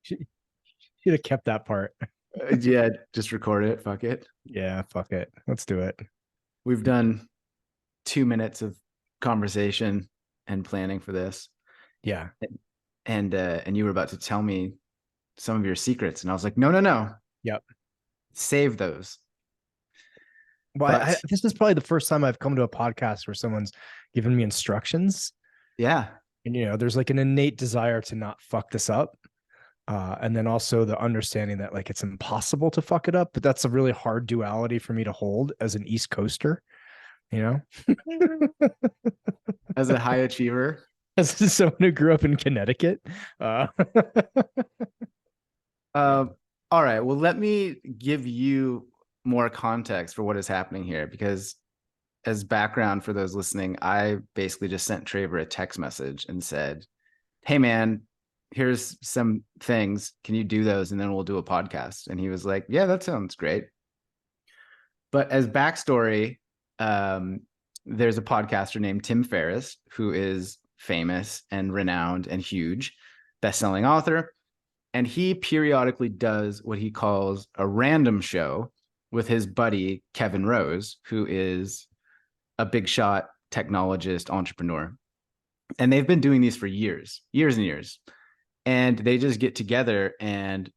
Should have kept that part. Yeah, just record it. Fuck it. Yeah, fuck it. Let's do it. We've done 2 minutes of conversation and planning for this, Yeah. and you were about to tell me some of your secrets, and I was like, no, no, no, Yep. save those. Well, But this is probably the first time I've come to a podcast where someone's given me instructions. yeah, And, there's like an innate desire to not fuck this up. And then also the understanding that like it's impossible to fuck it up, but that's a really hard duality for me to hold as an East Coaster, you know? as a high achiever, As someone who grew up in Connecticut. Uh, uh, all right. Well, let me give you more context for what is happening here, because as background for those listening, I basically just sent Traver a text message and said, hey man, here's some things. Can you do those? And then we'll do a podcast. And he was like, yeah, that sounds great. But as backstory, um, there's a podcaster named Tim Ferriss, who is famous and renowned and huge, best-selling author. And he periodically does what he calls a random show with his buddy, Kevin Rose, who is a big shot technologist entrepreneur. And they've been doing these for years, years and years. And they just get together and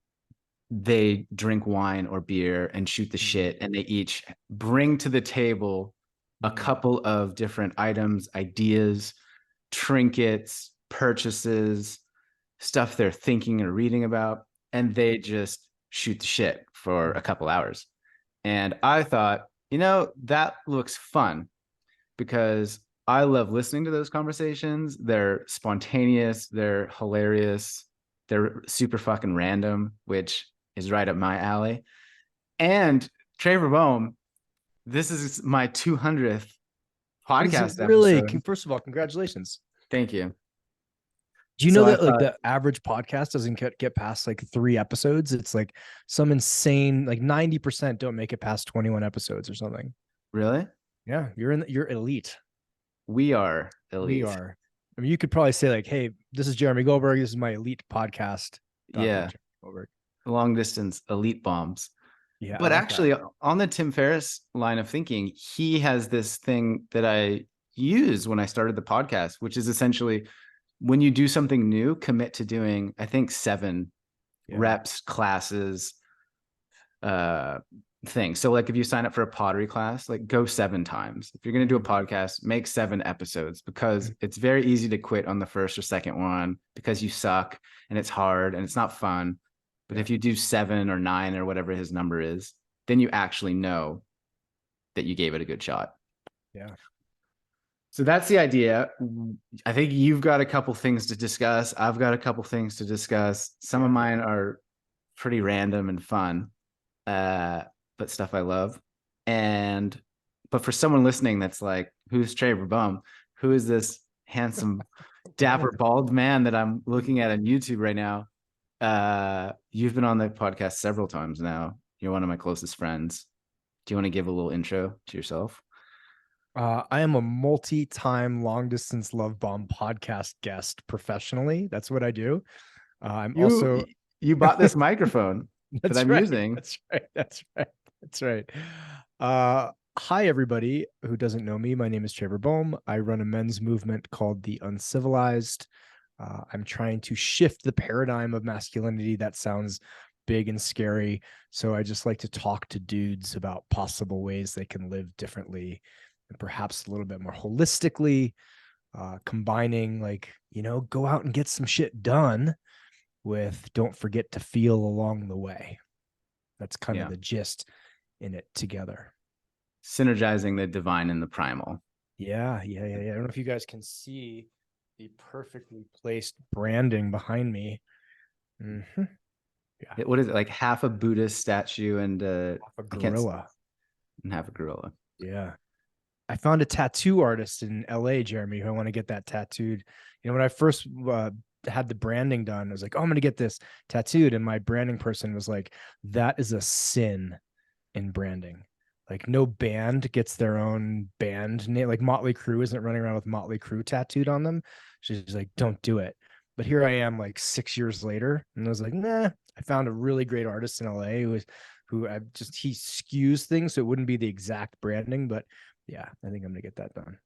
they drink wine or beer and shoot the shit. And they each bring to the table a couple of different items, ideas, trinkets, purchases, stuff they're thinking or reading about. And they just shoot the shit for a couple hours. And I thought, that looks fun, because I love listening to those conversations. They're spontaneous, they're hilarious, they're super fucking random, which is right up my alley. And Traver Boehm, this is my 200th is it podcast really? episode. First of all, congratulations. Thank you. Do you know So I that like thought, the average podcast doesn't get past like 3 episodes? It's like some insane, like 90% don't make it past 21 episodes or something. really? Yeah, you're elite. We are We elite. are. I mean, you could probably say like, "Hey, this is Jeremy Goldberg. This is my elite podcast talking Yeah. to Jeremy Goldberg." Long distance elite bombs. Yeah, I But like that. actually, on the Tim Ferriss line of thinking, he has this thing that I used when I started the podcast, which is essentially when you do something new, commit to doing, I think, 7 Yeah. reps, classes, uh, things. So, like, if you sign up for a pottery class, like, go 7 times. If you're going to do a podcast, make 7 episodes, because it's very easy to quit on the first or second one because you suck and it's hard and it's not fun. But if you do 7 or 9 or whatever his number is, then you actually know that you gave it a good shot. Yeah. So that's the idea. I think you've got a couple things to discuss. I've got a couple things to discuss. Some of mine are pretty random and fun, but stuff I love. But for someone listening that's like, who's Traver Boehm? Who is this handsome, dapper, bald man that I'm looking at on YouTube right now? You've been on the podcast several times now. You're one of my closest friends. Do you want to give a little intro to yourself? I am a multi-time long distance love bomb podcast guest professionally. That's what I do. I'm You also you bought this microphone that that's I'm right. using. That's right. That's right. That's right. Hi everybody who doesn't know me. My name is Traver Boehm. I run a men's movement called the Uncivilized. I'm trying to shift the paradigm of masculinity. That sounds big and scary. So I just like to talk to dudes about possible ways they can live differently and perhaps a little bit more holistically, combining like, go out and get some shit done with don't forget to feel along the way. That's kind of Yeah. the gist in it together. Synergizing the divine and the primal. Yeah. I don't know if you guys can see the perfectly placed branding behind me. Mm-hmm. Yeah. What is it, like half a Buddhist statue and A gorilla. and half a gorilla? Yeah. I found a tattoo artist in LA, Jeremy, who I want to get that tattooed. When I first had the branding done, I was like, oh, I'm going to get this tattooed. And my branding person was like, that is a sin in branding. Like no band gets their own band name. Like Motley Crue isn't running around with Motley Crue tattooed on them. She's like, don't do it. But here I am like 6 years later, and I was like, nah. I found a really great artist in LA he skews things so it wouldn't be the exact branding, but yeah, I think I'm gonna get that done.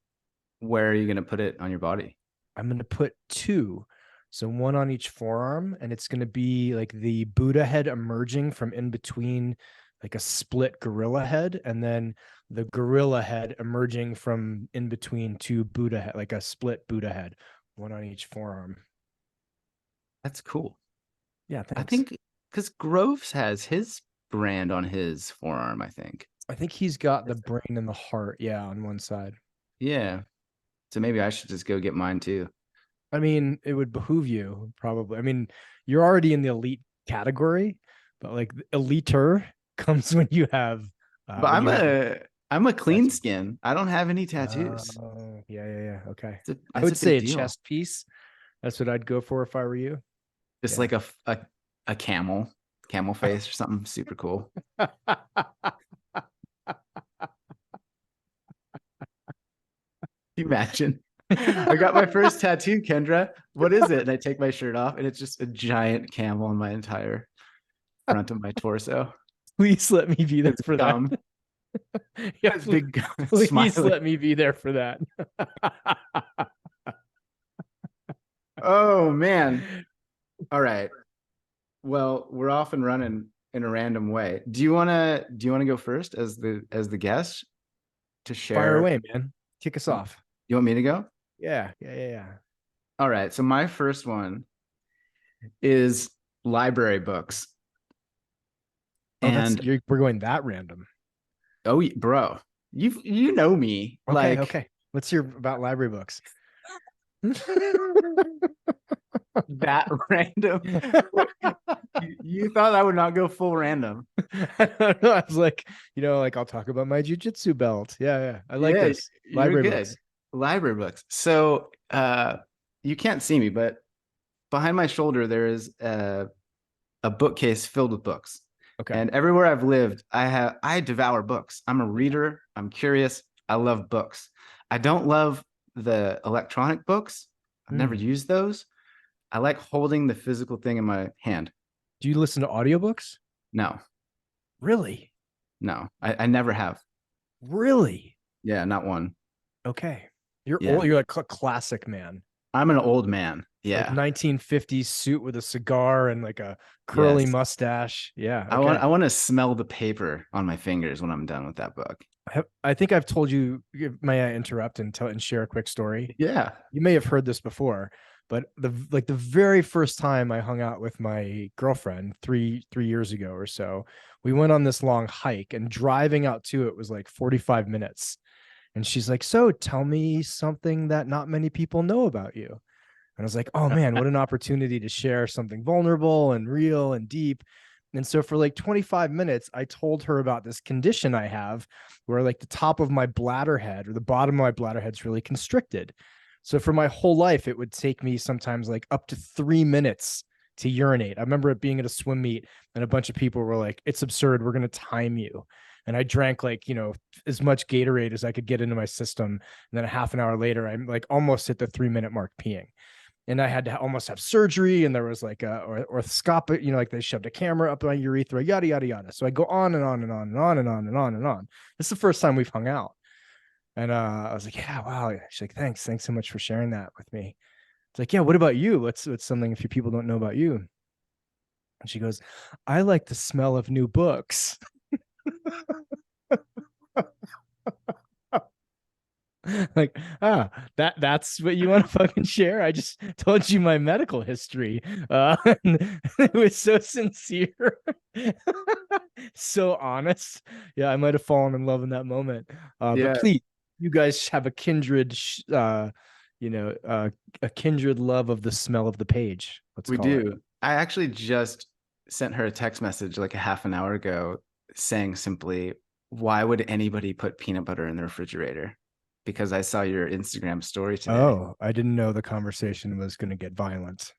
Where are you going to put it on your body? I'm gonna put two, so one on each forearm, and it's gonna be like the Buddha head emerging from in between, like a split gorilla head, and then the gorilla head emerging from in between two Buddha head, like a split Buddha head, one on each forearm. That's cool. Yeah, I thanks. think because Groves has his brand on his forearm, I think. I think he's got the brain and the heart, yeah, on one side. Yeah. So maybe I should just go get mine too. I mean, it would behoove you probably. I mean, you're already in the elite category, but like eliter comes But when you have I'm a clean tattoos. skin. I don't have any tattoos. Yeah, yeah, yeah. Okay. I It's a would say big a deal. chest piece. That's what I'd go for if I were you. Just Yeah. like a camel face or something super cool. Can you imagine? I got my first tattoo, Kendra. What is it? And I take my shirt off, and it's just a giant camel on my entire front of my torso. Please let me be there It's for that. gum. Yeah, It's big gum please smiling. let me be there for that. Oh man. All right. Well, we're off and running in a random way. Do you wanna go first as the guest to Fire share? away, man. Kick us off. You want me to go? Yeah, yeah, yeah, yeah. All right. So my first one is library books. Oh, And we're going that random. oh, bro, you know me. Okay, Like okay. Let's hear about library books. that random. You thought I would not go full random. I don't know. I was like, like I'll talk about my jujitsu belt. Yeah, yeah. I like Yeah, this. you're Library good. books. Library books. So you can't see me, but behind my shoulder there is a bookcase filled with books. Okay. And everywhere I've lived, I devour books. I'm a reader. I'm curious. I love books. I don't love the electronic books. I've never Hmm. used those. I like holding the physical thing in my hand. Do you listen to audiobooks? No, Really? no, I never have. Really? Yeah, not one. Okay. You're Yeah, old. You're like a classic man. I'm an old man. Like Yeah, 1950s suit with a cigar and like a curly yes. mustache. Yeah. I want Okay. I want to smell the paper on my fingers when I'm done with that book. I think I've told you. May I interrupt and tell and share a quick story? Yeah. You may have heard this before, but the very first time I hung out with my girlfriend three years ago or so, we went on this long hike, and driving out to it was like 45 minutes. And she's like, "So tell me something that not many people know about you." And I was like, "Oh man, what an opportunity to share something vulnerable and real and deep." And so for like 25 minutes, I told her about this condition I have where like the top of my bladder head or the bottom of my bladder head's really constricted. So for my whole life, it would take me sometimes like up to 3 minutes to urinate. I remember it being at a swim meet and a bunch of people were like, "It's absurd. We're going to time you." And I drank like, as much Gatorade as I could get into my system. And then a half an hour later, I'm like almost at the 3 minute mark peeing, and I had to almost have surgery, and there was like a orthoscopic, like they shoved a camera up my urethra, yada yada yada. So I go on and on and on and on and on and on and on. This is the first time we've hung out, and I was like, "Yeah, wow." She's like, "Thanks so much for sharing that with me." It's like, "Yeah, what about you? What's something if you people don't know about you?" And she goes, "I like the smell of new books." Like, that's what you want to fucking share? I just told you my medical history. It was so sincere. So honest. Yeah, I might have fallen in love in that moment. But Yeah, please, you guys have a kindred you know uh a kindred love of the smell of the page, let's we call it. do. I actually just sent her a text message like a half an hour ago saying simply, why would anybody put peanut butter in the refrigerator? Because I saw your Instagram story today. Oh, I didn't know the conversation was going to get violent.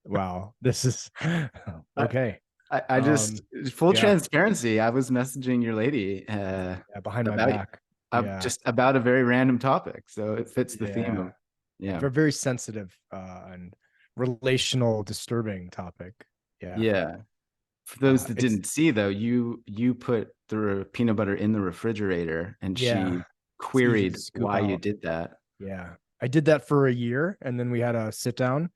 Wow, this is I, okay. I just full Yeah, transparency. I was messaging your lady yeah, behind my about back. Yeah, just about a very random topic, so it fits the theme yeah. of yeah. Very, very sensitive, and relational disturbing topic. Yeah. Yeah. For those that It's didn't see though, you put the peanut butter in the refrigerator and yeah, she it's easy to queried scoop why you out. did that. Yeah. I did that for a year and then we had a sit down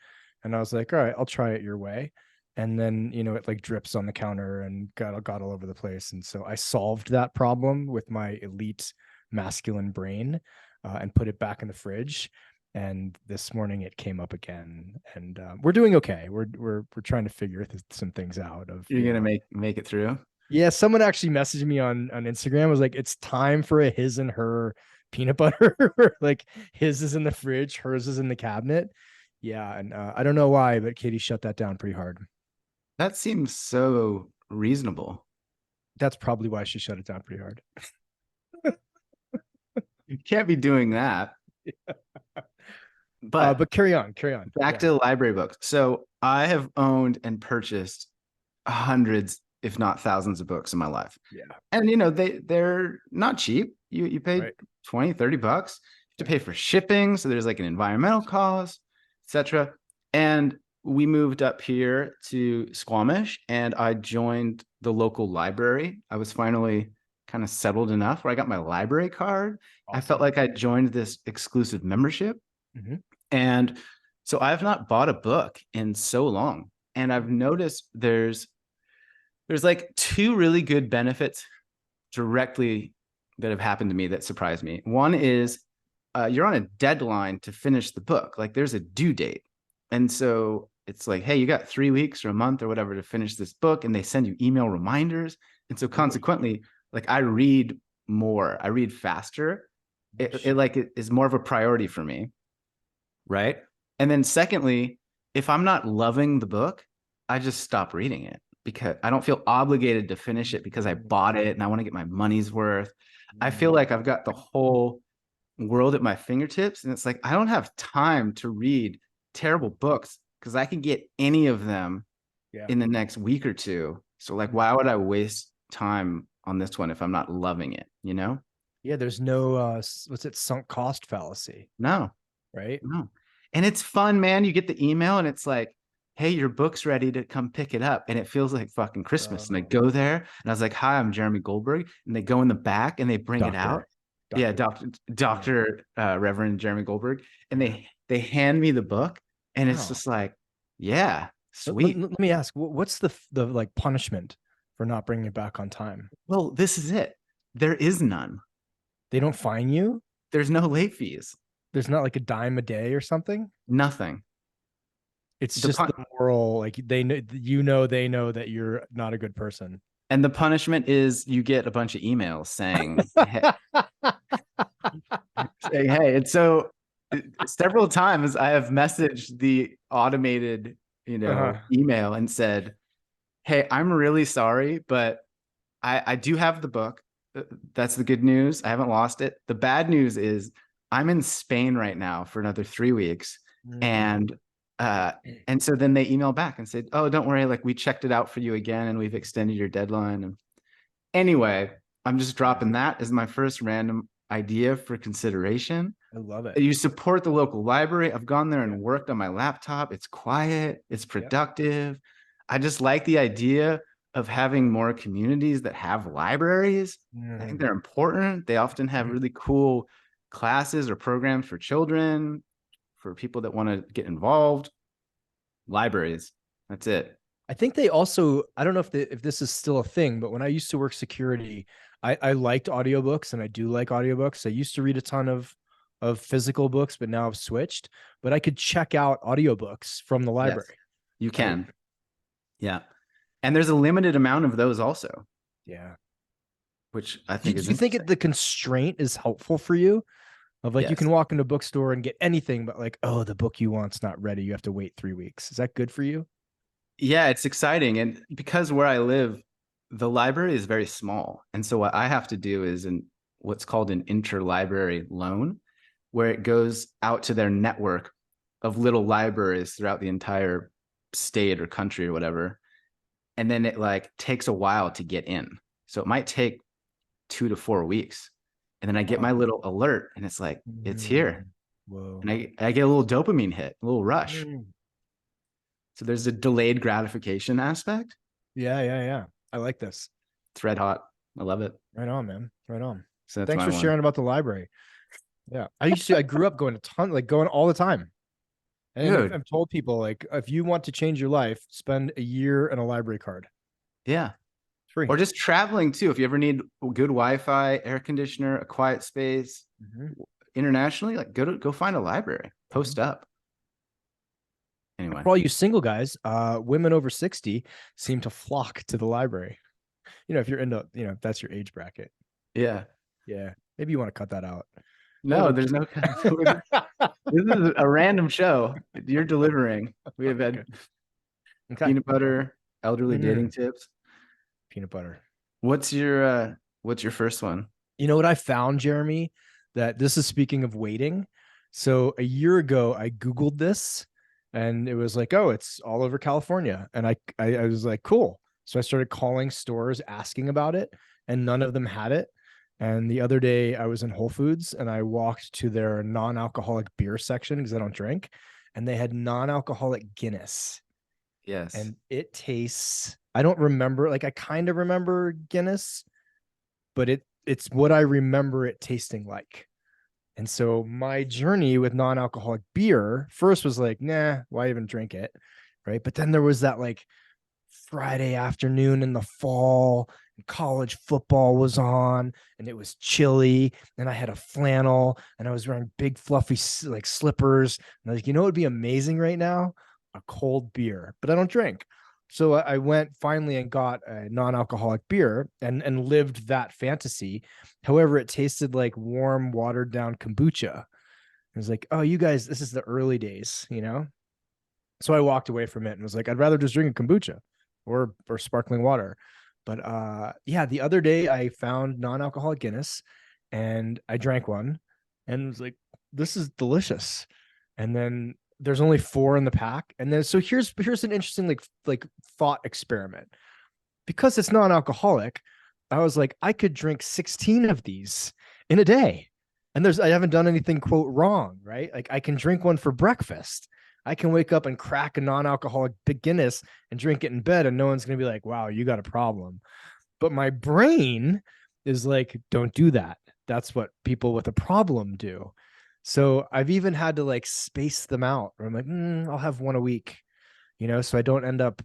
and I was like, all right, I'll try it your way. And then, it like drips on the counter and got all over the place. And so I solved that problem with my elite masculine brain and put it back in the fridge. And this morning it came up again, and we're doing okay. We're trying to figure some things out. Of You're gonna make it through. yeah, someone actually messaged me on Instagram, was like, it's time for a his and her peanut butter. Like his is in the fridge, hers is in the cabinet. Yeah, and I don't know why, but Katie shut that down pretty hard. That seems so reasonable. That's probably why she shut it down pretty hard. You can't be doing that. But But carry on, carry on. back Yeah, to library books. So I have owned and purchased hundreds, if not thousands of books in my life. yeah, And they're not cheap. You pay right. 20, $30. You have to Yeah. pay for shipping. So there's like an environmental cost, etc. And we moved up here to Squamish and I joined the local library. I was finally kind of settled enough where I got my library card. I felt Awesome. like I joined this exclusive membership. Mm-hmm. And so I've not bought a book in so long. And I've noticed there's like two really good benefits directly that have happened to me that surprised me. One is you're on a deadline to finish the book. Like there's a due date. And so it's like, hey, you got 3 weeks or a month or whatever to finish this book. And they send you email reminders. And so Really? consequently, like I read more, I read faster. It is more of a priority for me. Right. And then secondly, if I'm not loving the book, I just stop reading it because I don't feel obligated to finish it because I bought it and I want to get my money's worth. I feel like I've got the whole world at my fingertips. And it's like, I don't have time to read terrible books because I can get any of them Yeah. in the next week or two. So, like, why would I waste time on this one if I'm not loving it? Yeah, there's no what's it, sunk cost fallacy, No, right? no. And it's fun, man. You get the email and it's like, hey, your book's ready to come pick it up. And it feels like fucking Christmas. And I Oh, go there and I was like, hi, I'm Jeremy Goldberg. And they go in the back and they bring it out. doctor, Yeah, doctor. Yeah. Dr. Reverend Jeremy Goldberg. And Yeah. they hand me the book and it's Wow. just like, yeah, Let, let, sweet. let me ask, what's the like punishment for not bringing it back on time? Well, this is it. There is none. They don't fine you? There's no late fees. There's not like a dime a day or something? Nothing. It's The just pun the moral, like they know, they know that you're not a good person. and the punishment is you get a bunch of emails saying, hey, saying, hey, and so several times I have messaged the automated, Uh-huh. email and said, hey, I'm really sorry, but I do have the book. That's the good news. I haven't lost it. The bad news is I'm in Spain right now for another 3 weeks. Mm. And and so then they email back and said, oh, don't worry, like we checked it out for you again and we've extended your deadline. And anyway, I'm just Yeah, dropping that as my first random idea for consideration. I love it. You support the local library. I've gone there Yeah, and worked on my laptop. It's quiet, it's yeah. productive. I just like the idea of having more communities that have libraries. I think Mm. they're important. They often have Mhm. really cool classes or programs for children, for people that want to get involved. Libraries. That's it. I think they also, I don't know if this is still a thing, but when I used to work security, I liked audiobooks and I do like audiobooks. I used to read a ton of physical books, but now I've switched. But I could check out audiobooks from the Yes, library, you right? can. Yeah. And there's a limited amount of those also, Yeah. which I Do think do is you think interesting. the constraint is helpful for you? Of like you Yes. can walk into a bookstore and get anything, but like, oh, the book you want's not ready. You have to wait 3 weeks. Is that good for you? Yeah, it's exciting. And because where I live, the library is very small. And so what I have to do is what's called an interlibrary loan, where it goes out to their network of little libraries throughout the entire state or country or whatever. And then it like takes a while to get in. So it might take 2 to 4 weeks. And then I get my Wow. little alert and it's like, it's Mm. here. Whoa. And I get a little dopamine hit, a little rush. Mm. So there's a delayed gratification aspect. Yeah. I like this. It's red hot. I love it. Right on, man. Right on. So that's Thanks my for one. sharing about the library. Yeah. I grew up going a ton, like going all the time. And Dude. I've told people, like, if you want to change your life, spend a year in a library card. Yeah. It's free. Or just traveling too. If you ever need good Wi-Fi, air conditioner, a quiet space internationally, like go find a library, post up. Anyway. For all you single guys, women over 60 seem to flock to the library. If you're into, that's your age bracket. Yeah. Yeah. Maybe you want to cut that out. No, there's no. This is a random show. You're delivering. We have had Okay. peanut butter, elderly dating Mm. tips. Peanut butter. What's your first one? You know what I found, Jeremy? That this is speaking of waiting. So a year ago, I Googled this and it was like, oh, it's all over California. And I was like, cool. So I started calling stores asking about it, and none of them had it. And the other day I was in Whole Foods and I walked to their non-alcoholic beer section because I don't drink, and they had non-alcoholic Guinness. Yes. And it tastes, I don't remember, like I kind of remember Guinness, but it's what I remember it tasting like. And so my journey with non-alcoholic beer first was like, nah, why even drink it? Right. But then there was that like Friday afternoon in the fall, and college football was on and it was chilly, and I had a flannel and I was wearing big fluffy like slippers. And I was like, it would be amazing right now? A cold beer, but I don't drink. So I went finally and got a non-alcoholic beer and lived that fantasy. However, it tasted like warm, watered down kombucha. It was like, oh, you guys, this is the early days. So I walked away from it and was like, I'd rather just drink a kombucha or sparkling water. But yeah, the other day I found non-alcoholic Guinness and I drank one and was like, this is delicious. And then there's only 4 in the pack. And then so here's an interesting like thought experiment. Because it's non-alcoholic, I was like, I could drink 16 of these in a day. And I haven't done anything quote wrong, right? Like I can drink one for breakfast. I can wake up and crack a non-alcoholic big Guinness and drink it in bed, and no one's going to be like, wow, you got a problem. But my brain is like, don't do that. That's what people with a problem do. So I've even had to like space them out, where I'm like, I'll have one a week, so I don't end up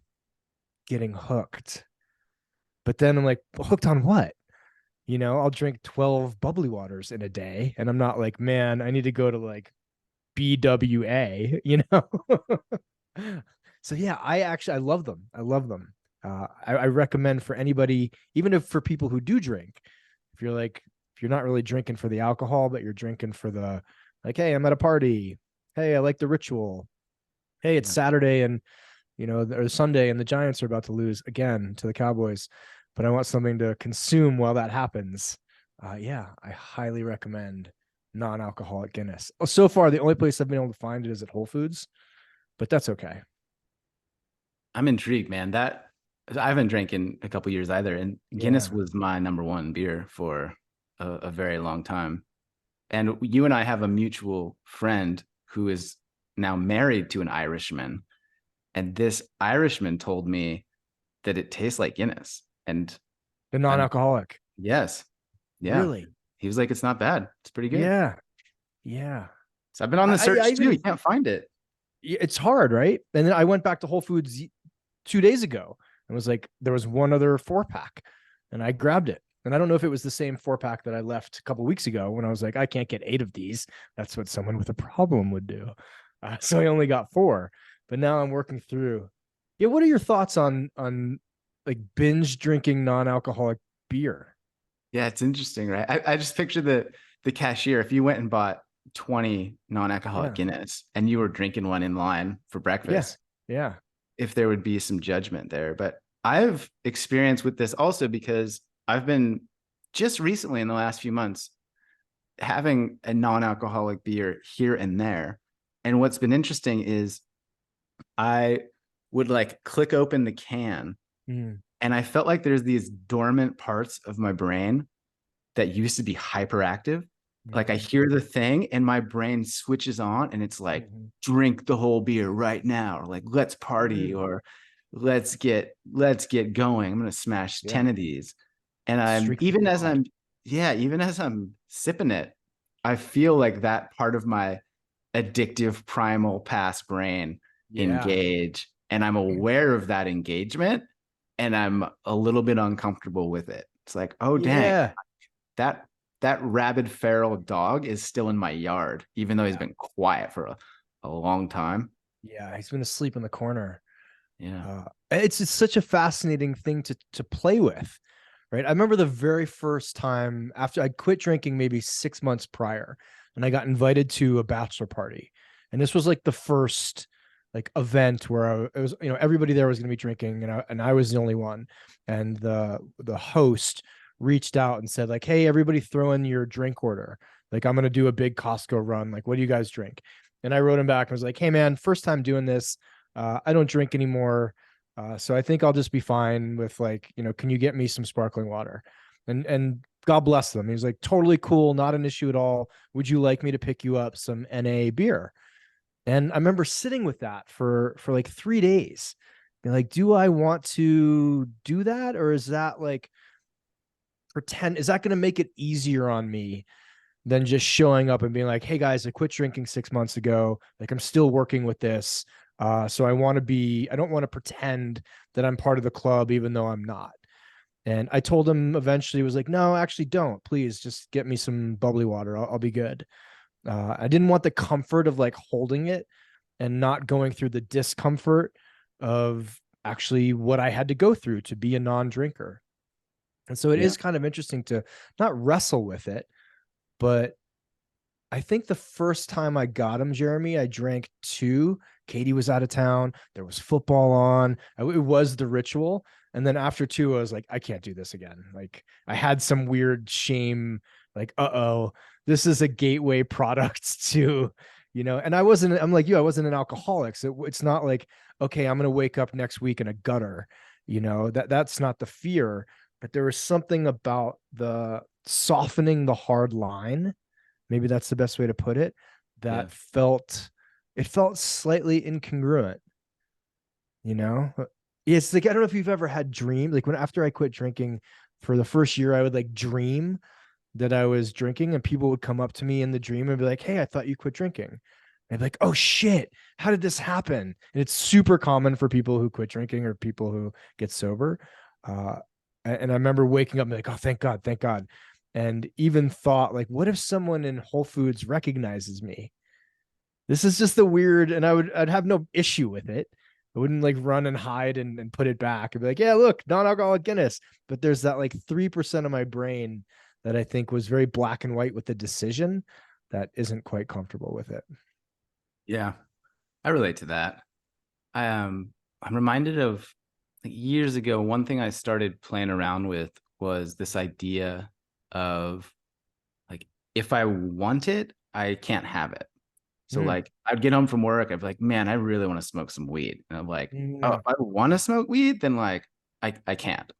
getting hooked. But then I'm like, hooked on what? I'll drink 12 bubbly waters in a day, and I'm not like, man, I need to go to like BWA. So yeah, I love them. I love them. I recommend for anybody, even if for people who do drink, if you're not really drinking for the alcohol, but you're drinking for the like, hey, I'm at a party. Hey, I like the ritual. Hey, it's Saturday and or Sunday and the Giants are about to lose again to the Cowboys, but I want something to consume while that happens. Yeah, I highly recommend non-alcoholic Guinness. So far, the only place I've been able to find it is at Whole Foods, but that's okay. I'm intrigued, man. That I haven't drank in a couple years either, and Guinness was my number one beer for a very long time. And you and I have a mutual friend who is now married to an Irishman, and this Irishman told me that it tastes like Guinness, and the non-alcoholic. Yes, yeah. Really? He was like, it's not bad. It's pretty good. Yeah. So I've been on the search too. You can't find it. It's hard, right? And then I went back to Whole Foods 2 days ago and was like, there was one other 4-pack, and I grabbed it. And I don't know if it was the same 4-pack that I left a couple of weeks ago when I was like, I can't get 8 of these. That's what someone with a problem would do. So I only got 4, but now I'm working through. Yeah. What are your thoughts on like binge drinking non-alcoholic beer? Yeah, it's interesting, right? I just picture the cashier. If you went and bought 20 non-alcoholic Guinness and you were drinking one in line for breakfast, yeah, if there would be some judgment there. But I've experienced with this also because I've been just recently in the last few months having a non-alcoholic beer here and there. And what's been interesting is I would like click open the can and I felt like there's these dormant parts of my brain that used to be hyperactive. like I Mhm. hear the thing and my brain switches on and it's like, Mhm. drink the whole beer right now, or like let's party, Mhm. or let's get going. I'm gonna smash Yeah. 10 of these. And I'm Streak even through as pod. I'm yeah, even as I'm sipping it, I feel like that part of my addictive primal past brain Yeah. engage. And I'm aware of that engagement and I'm a little bit uncomfortable with it. It's like, oh dang, Yeah. that that rabid feral dog is still in my yard, even though he's Yeah. been quiet for a long time. Yeah. He's gonna sleep in the corner. Yeah. It's just such a fascinating thing to play with, right? I remember the very first time after I quit drinking, maybe 6 months prior, and I got invited to a bachelor party, and this was like the first like event where it was, everybody there was going to be drinking, and I was the only one, and the host reached out and said like, hey, everybody, throw in your drink order. Like, I'm going to do a big Costco run. Like, what do you guys drink? And I wrote him back and was like, hey man, first time doing this. I don't drink anymore. So I think I'll just be fine with, like, can you get me some sparkling water? And God bless them. He was like, totally cool, not an issue at all. Would you like me to pick you up some NA beer? And I remember sitting with that for like 3 days. Being like, do I want to do that? Or is that like pretend, is that going to make it easier on me than just showing up and being like, hey guys, I quit drinking 6 months ago. Like, I'm still working with this. So I don't want to pretend that I'm part of the club, even though I'm not. And I told him eventually, was like, no, actually don't, please just get me some bubbly water. I'll be good. I didn't want the comfort of like holding it and not going through the discomfort of actually what I had to go through to be a non-drinker. And so it Yeah. is kind of interesting to not wrestle with it, but I think the first time I got him, Jeremy, I drank two. Katie was out of town. There was football on. It was the ritual. And then after two, I was like, I can't do this again. Like, I had some weird shame, like, uh-oh, this is a gateway product to, and I'm like you, I wasn't an alcoholic. So it's not like, okay, I'm going to wake up next week in a gutter, that's not the fear. But there was something about the softening the hard line, maybe that's the best way to put it, Yeah. that felt slightly incongruent, you know it's like, I don't know if you've ever had dream, like, when after I quit drinking for the first year, I would like dream that I was drinking, and people would come up to me in the dream and be like, hey, I thought you quit drinking. And I'd be like, oh shit, how did this happen? And it's super common for people who quit drinking or people who get sober. uh and I remember waking up and be like, oh, thank God, thank God. And even thought like, what if someone in Whole Foods recognizes me? This is just the weird, and I'd have no issue with it. I wouldn't like run and hide and put it back. I'd be like, yeah, look, non-alcoholic Guinness. But there's that like 3% of my brain that I think was very black and white with the decision that isn't quite comfortable with it. Yeah. I relate to that. I'm reminded of, like, years ago, one thing I started playing around with was this idea of, like, if I want it, I can't have it. So Mm, like I'd get home from work, I'd be like, man, I really want to smoke some weed. And I'm like, oh, if mm, I want to smoke weed, then like I can't.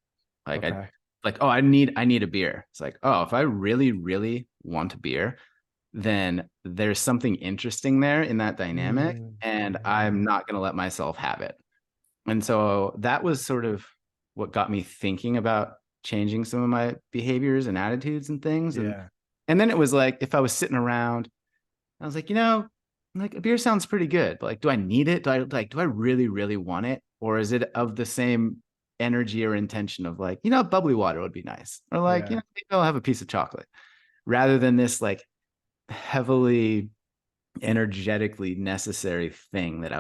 Like I okay. like, oh, I need a beer. It's like, oh, if I really, really want a beer, then there's something interesting there in that dynamic, Mm, and mhm. I'm not gonna let myself have it. And so that was sort of what got me thinking about changing some of my behaviors and attitudes and things. Yeah. And then it was like, if I was sitting around, I was like, like a beer sounds pretty good, but like, do I need it? Do I really, really want it? Or is it of the same energy or intention of like, bubbly water would be nice. Or like, Yeah. maybe I'll have a piece of chocolate rather than this like heavily energetically necessary thing that I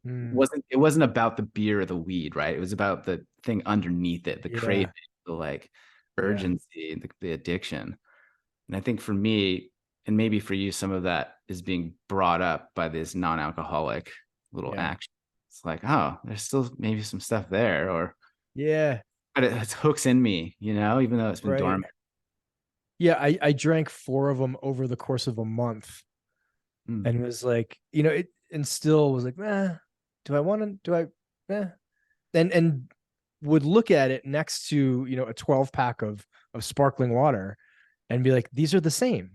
Mm, it wasn't about the beer or the weed, right? It was about the thing underneath it, the craving, yeah. the like Yeah. urgency, the addiction. And I think for me, and maybe for you, some of that is being brought up by this non-alcoholic little Yeah. action. It's like, oh, there's still maybe some stuff there, or Yeah. but it hooks in me, even though it's been Right. dormant. Yeah. I drank four of them over the course of a month, Mm, and was like, it, and still was like, do I want to, do I, and would look at it next to, a 12 pack of sparkling water and be like, these are the same.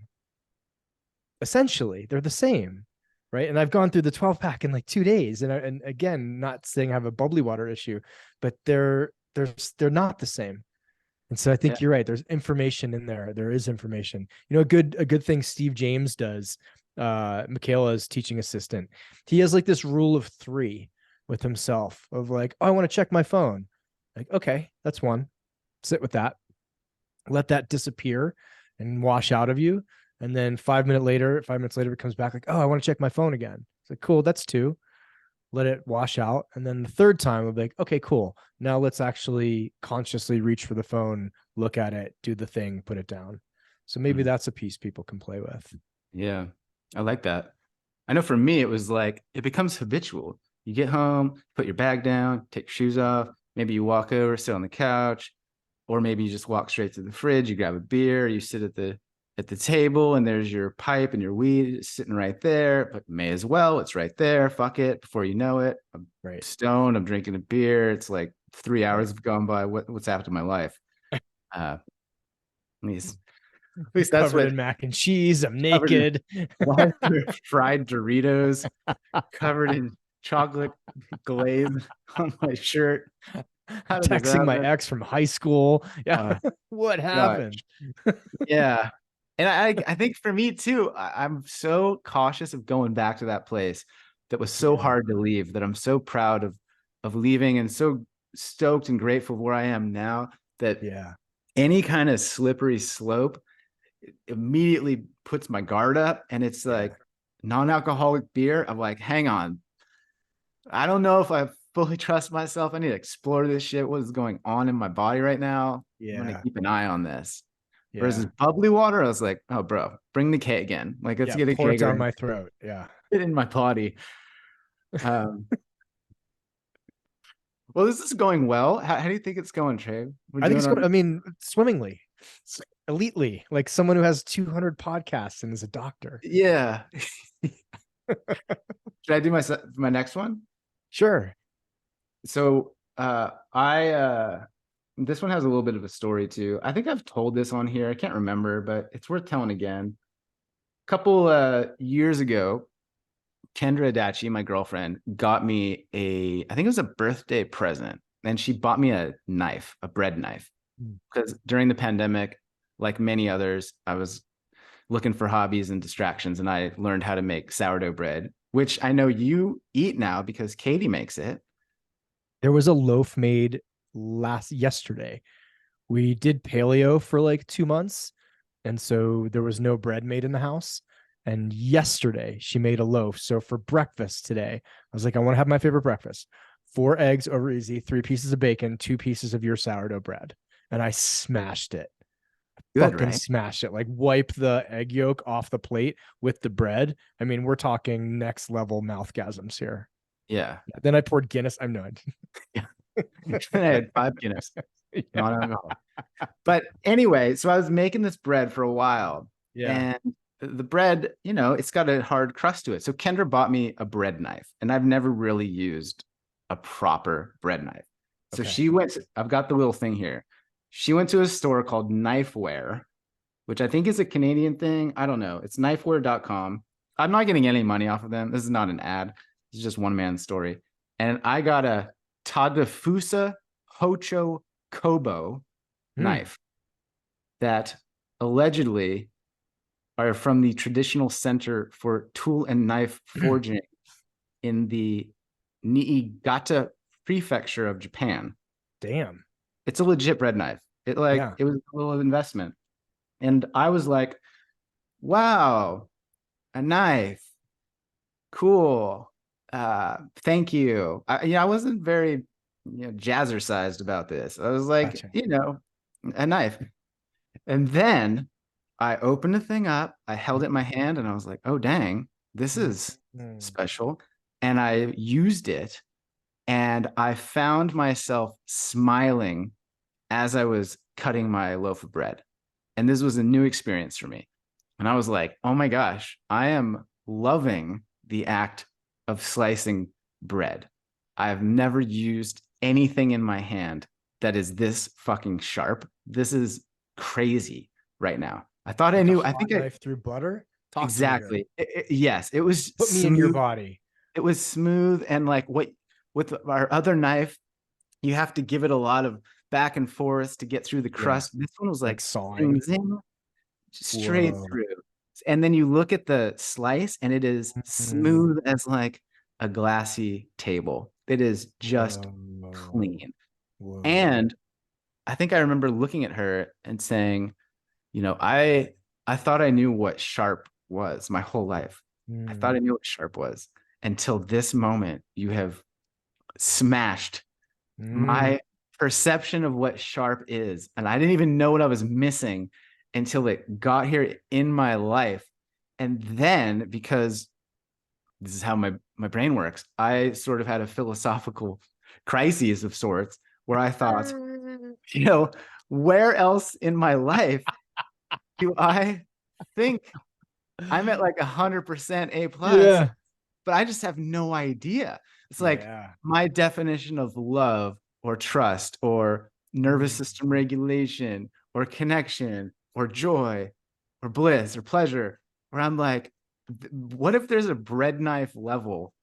essentially they're the same, right? And I've gone through the 12 pack in like 2 days, and again, not saying I have a bubbly water issue, but they're not the same. And so I Yeah. think you're right. There's information in there. There is information. A good thing Steve James does, Michaela's teaching assistant. He has like this rule of 3 with himself of like, oh, I want to check my phone. Like, okay, that's one. Sit with that. Let that disappear and wash out of you. And then 5 minutes later, it comes back like, oh, I want to check my phone again. It's like, cool, that's 2. Let it wash out. And then the third time, we'll be like, okay, cool. Now let's actually consciously reach for the phone, look at it, do the thing, put it down. So maybe that's a piece people can play with. Yeah, I like that. I know for me, it was like, it becomes habitual. You get home, put your bag down, take your shoes off. Maybe you walk over, sit on the couch, or maybe you just walk straight to the fridge. You grab a beer, you sit at the table, and there's your pipe and your weed sitting right there. But may as well, it's right there. Fuck it. Before you know it, I'm Right. stoned. I'm drinking a beer. It's like 3 hours Right. have gone by. What's happened to my life? At least that's Covered what in mac and cheese. I'm covered in naked. fried Doritos, covered in chocolate glaze on my shirt. How did this Texting my happen? ex from high school. Yeah. Uh, What gosh, happened? yeah. And I think for me too, I'm so cautious of going back to that place that was so Yeah. hard to leave, that I'm so proud of leaving, and so stoked and grateful where I am now, that Yeah. any kind of slippery slope immediately puts my guard up. And it's Yeah. like non-alcoholic beer. I'm like, hang on, I don't know if I fully trust myself. I need to explore this shit. What is going on in my body right now? I'm gonna Yeah. keep an eye on this. Versus Yeah. bubbly water, I was like, oh, bro, bring the keg in. Like, let's Yeah. get a Pour it kegger down and my throat. Yeah. get it in my body. Um, well, this is going well. How do you think it's going, Trey? We're I think doing it's our going, I mean, swimmingly, elitely, like someone who has 200 podcasts and is a doctor. yeah. Should I do my next one? Sure. So I this one has a little bit of a story too. I think I've told this on here. I can't remember, but it's worth telling again. A couple years ago, Kendra Adachi, my girlfriend, got me I think it was a birthday present, and she bought me a knife, a bread knife, Mm. because during the pandemic, like many others, I was looking for hobbies and distractions, and I learned how to make sourdough bread, which I know you eat now because Katie makes it. There was a loaf made yesterday. We did paleo for like 2 months. And so there was no bread made in the house. And yesterday she made a loaf. So for breakfast today, I was like, I want to have my favorite breakfast: 4 eggs over easy, 3 pieces of bacon, 2 pieces of your sourdough bread. And I smashed it. Good, Fucking right? smashed it. Like wipe the egg yolk off the plate with the bread. I mean, we're talking next level mouthgasms here. Yeah. Then I poured Guinness. I'm not. Yeah. I had 5 Guinness, Yeah. non-alcoholic. But anyway, so I was making this bread for a while, Yeah. and the bread, it's got a hard crust to it. So Kendra bought me a bread knife, and I've never really used a proper bread knife. So Okay. I've got the little thing here. She went to a store called Knifeware, which I think is a Canadian thing. I don't know. It's knifeware.com. I'm not getting any money off of them. This is not an ad. It's just one man's story. And I got a Tadafusa Hocho Kobo knife that allegedly are from the traditional center for tool and knife forging in the Niigata prefecture of Japan. Damn. It's a legit bread knife. It was Yeah. a little investment. And I was like, wow, a knife. Cool. Thank you. I wasn't very jazzercised about this. I was like, Gotcha. a knife. And then I opened the thing up, I held it in my hand, and I was like, oh, dang, this is Mm. special. And I used it, and I found myself smiling as I was cutting my loaf of bread. And this was a new experience for me. And I was like, oh my gosh, I am loving the act of slicing bread. I've never used anything in my hand that is this fucking sharp. This is crazy right now. I thought I Like a knew. hot knife through butter. Talk to me good. Exactly. Yes, it was Put me in your smooth. body. It was smooth, and like what with our other knife, you have to give it a lot of back and forth to get through the Yeah. crust. This one was Like like sawing. zing, zing, straight Whoa. through. And then you look at the slice, and it is Mm, smooth as like a glassy table. It is just whoa. clean. Whoa. And I think I remember looking at her and saying, I thought I knew what sharp was my whole life. I thought Mm, I knew what sharp was until this moment. You have smashed mm, my perception of what sharp is. And I didn't even know what I was missing until it got here in my life. And then, because this is how my brain works, I sort of had a philosophical crisis of sorts where I thought, you know, where else in my life do I think I'm at like 100% A plus, yeah. but I just have no idea. It's like Yeah. my definition of love or trust or nervous Mm, system regulation or connection or joy or bliss or pleasure, where I'm like, what if there's a bread knife level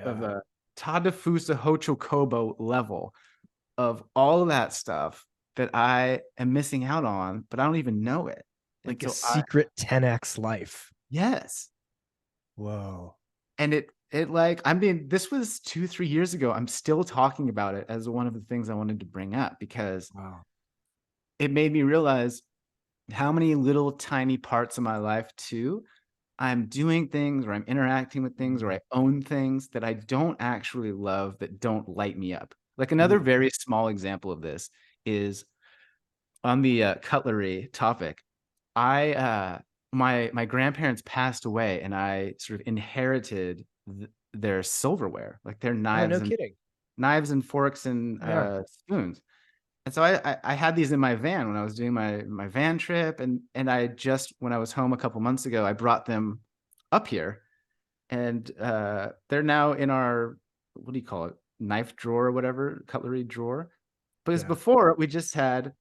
of yeah. a Tadafusa Hochokobo level of all of that stuff that I am missing out on, but I don't even know it. And Like a so I, secret 10x life. yes. Whoa. And it like, I mean, this was 2 3 years ago. I'm still talking about it as one of the things I wanted to bring up because Wow. it made me realize how many little tiny parts of my life too I'm doing things or I'm interacting with things or Mm, I own things that I don't actually love, that don't light me up. Like another mm, very small example of this is on the cutlery topic. I my grandparents passed away, and I sort of inherited their silverware, like their oh, no kidding. knives and forks and Yeah. spoons. And so I had these in my van when I was doing my van trip, and I just, when I was home a couple months ago, I brought them up here, and they're now in our, what do you call it, knife drawer or whatever, cutlery drawer. Because Yeah. before we just had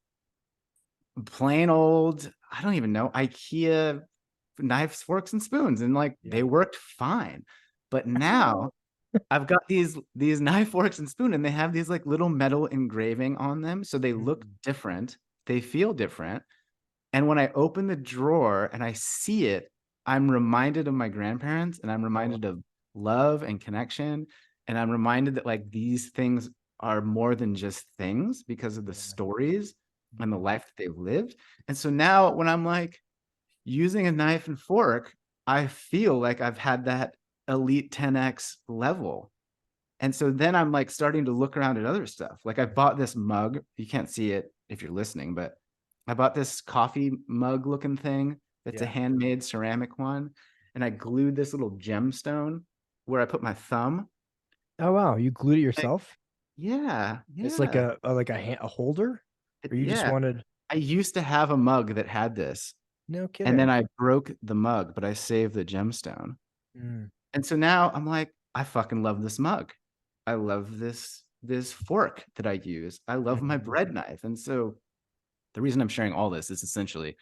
plain old, I don't even know, IKEA knives, forks, and spoons, and like they Yeah. worked fine. But now I've got these knife, forks, and spoon, and they have these like little metal engraving on them, so they look Mm, different, they feel different. And when I open the drawer and I see it, I'm reminded of my grandparents, and I'm oh, reminded of love and connection, and I'm reminded that like these things are more than just things because of the yeah. stories and the Mm, life that they've lived. And so now when I'm like using a knife and fork, I feel like I've had that elite 10x level. And so then I'm like starting to look around at other stuff. Like I bought this mug. You can't see it if you're listening, but I bought this coffee mug looking thing. It's a yeah. handmade ceramic one. And I glued this little gemstone where I put my thumb. Oh, wow. You glued it Like, yourself? yeah, It's like yeah, a holder, or you just yeah. wanted, I used to have a mug that had this, no and then kidding. I broke the mug, but I saved the gemstone. Mm, And so now I'm like, I fucking love this mug. I love this fork that I use. I love my mhm. bread knife. And so the reason I'm sharing all this is essentially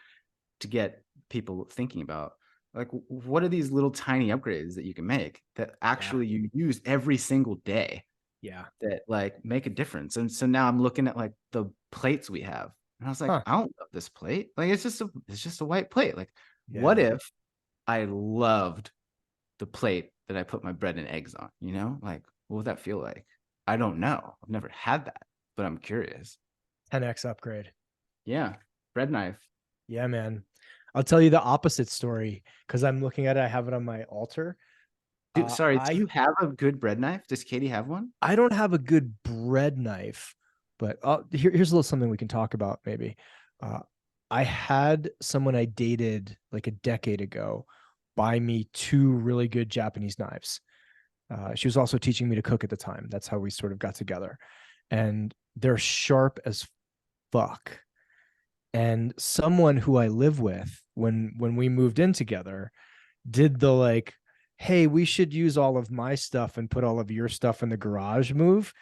to get people thinking about, like, what are these little tiny upgrades that you can make that Yeah. actually you use every single day Yeah. that like make a difference. And so now I'm looking at like the plates we have, and I was like, Huh. I don't love this plate. Like it's just a white plate. Like, what Yeah. if I loved the plate that I put my bread and eggs on, like, what would that feel like? I don't know. I've never had that, but I'm curious. 10x upgrade. Yeah. Bread knife. Yeah, man. I'll tell you the opposite story because I'm looking at it. I have it on my altar. Dude, sorry, do I you have a good bread knife? Does Katie have one? I don't have a good bread knife, but here's a little something we can talk about maybe. Uh, I had someone I dated like a decade ago buy me two really good Japanese knives. She was also teaching me to cook at the time. That's how we sort of got together, and they're sharp as fuck. And someone who I live with, when we moved in together, did the like, hey, we should use all of my stuff and put all of your stuff in the garage move,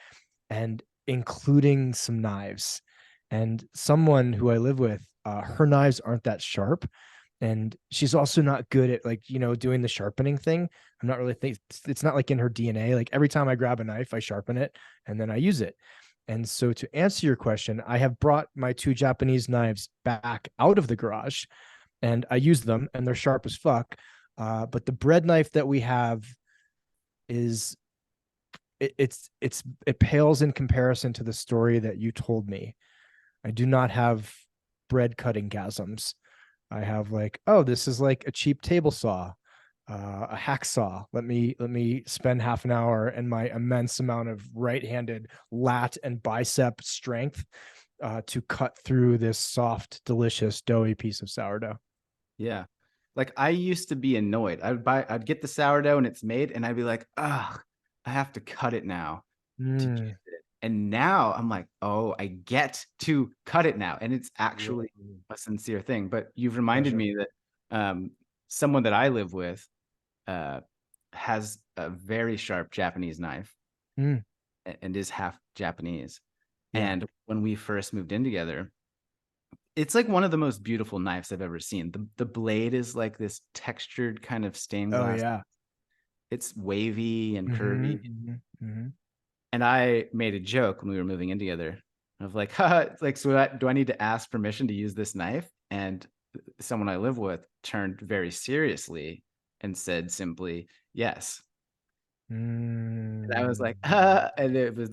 and including some knives. And someone who I live with, her knives aren't that sharp. And she's also not good at like, doing the sharpening thing. I'm not really think it's not like in her DNA. Like every time I grab a knife, I sharpen it and then I use it. And so to answer your question, I have brought my two Japanese knives back out of the garage and I use them and they're sharp as fuck. But the bread knife that we have is it pales in comparison to the story that you told me. I do not have bread cutting gasms. I have like, oh, this is like a cheap table saw, a hacksaw. Let me spend half an hour and my immense amount of right-handed lat and bicep strength to cut through this soft, delicious, doughy piece of sourdough. Yeah. Like I used to be annoyed. I'd get the sourdough and it's made, and I'd be like, ugh, I have to cut it now to use Mm. it. And now I'm like, oh, I get to cut it now. And it's Whoa. actually a sincere thing. But you've reminded Pleasure. me that someone that I live with uh, has a very sharp Japanese knife Mm. and is half Japanese. Yeah. And when we first moved in together, it's like one of the most beautiful knives I've ever seen. The blade is like this textured kind of stained Oh glass. yeah. It's wavy and Mm-hmm, curvy. mm-hmm, mm-hmm. And I made a joke when we were moving in together of like, haha, like, so do I need to ask permission to use this knife? And someone I live with turned very seriously and said simply, yes. And I was Mm. like, and it was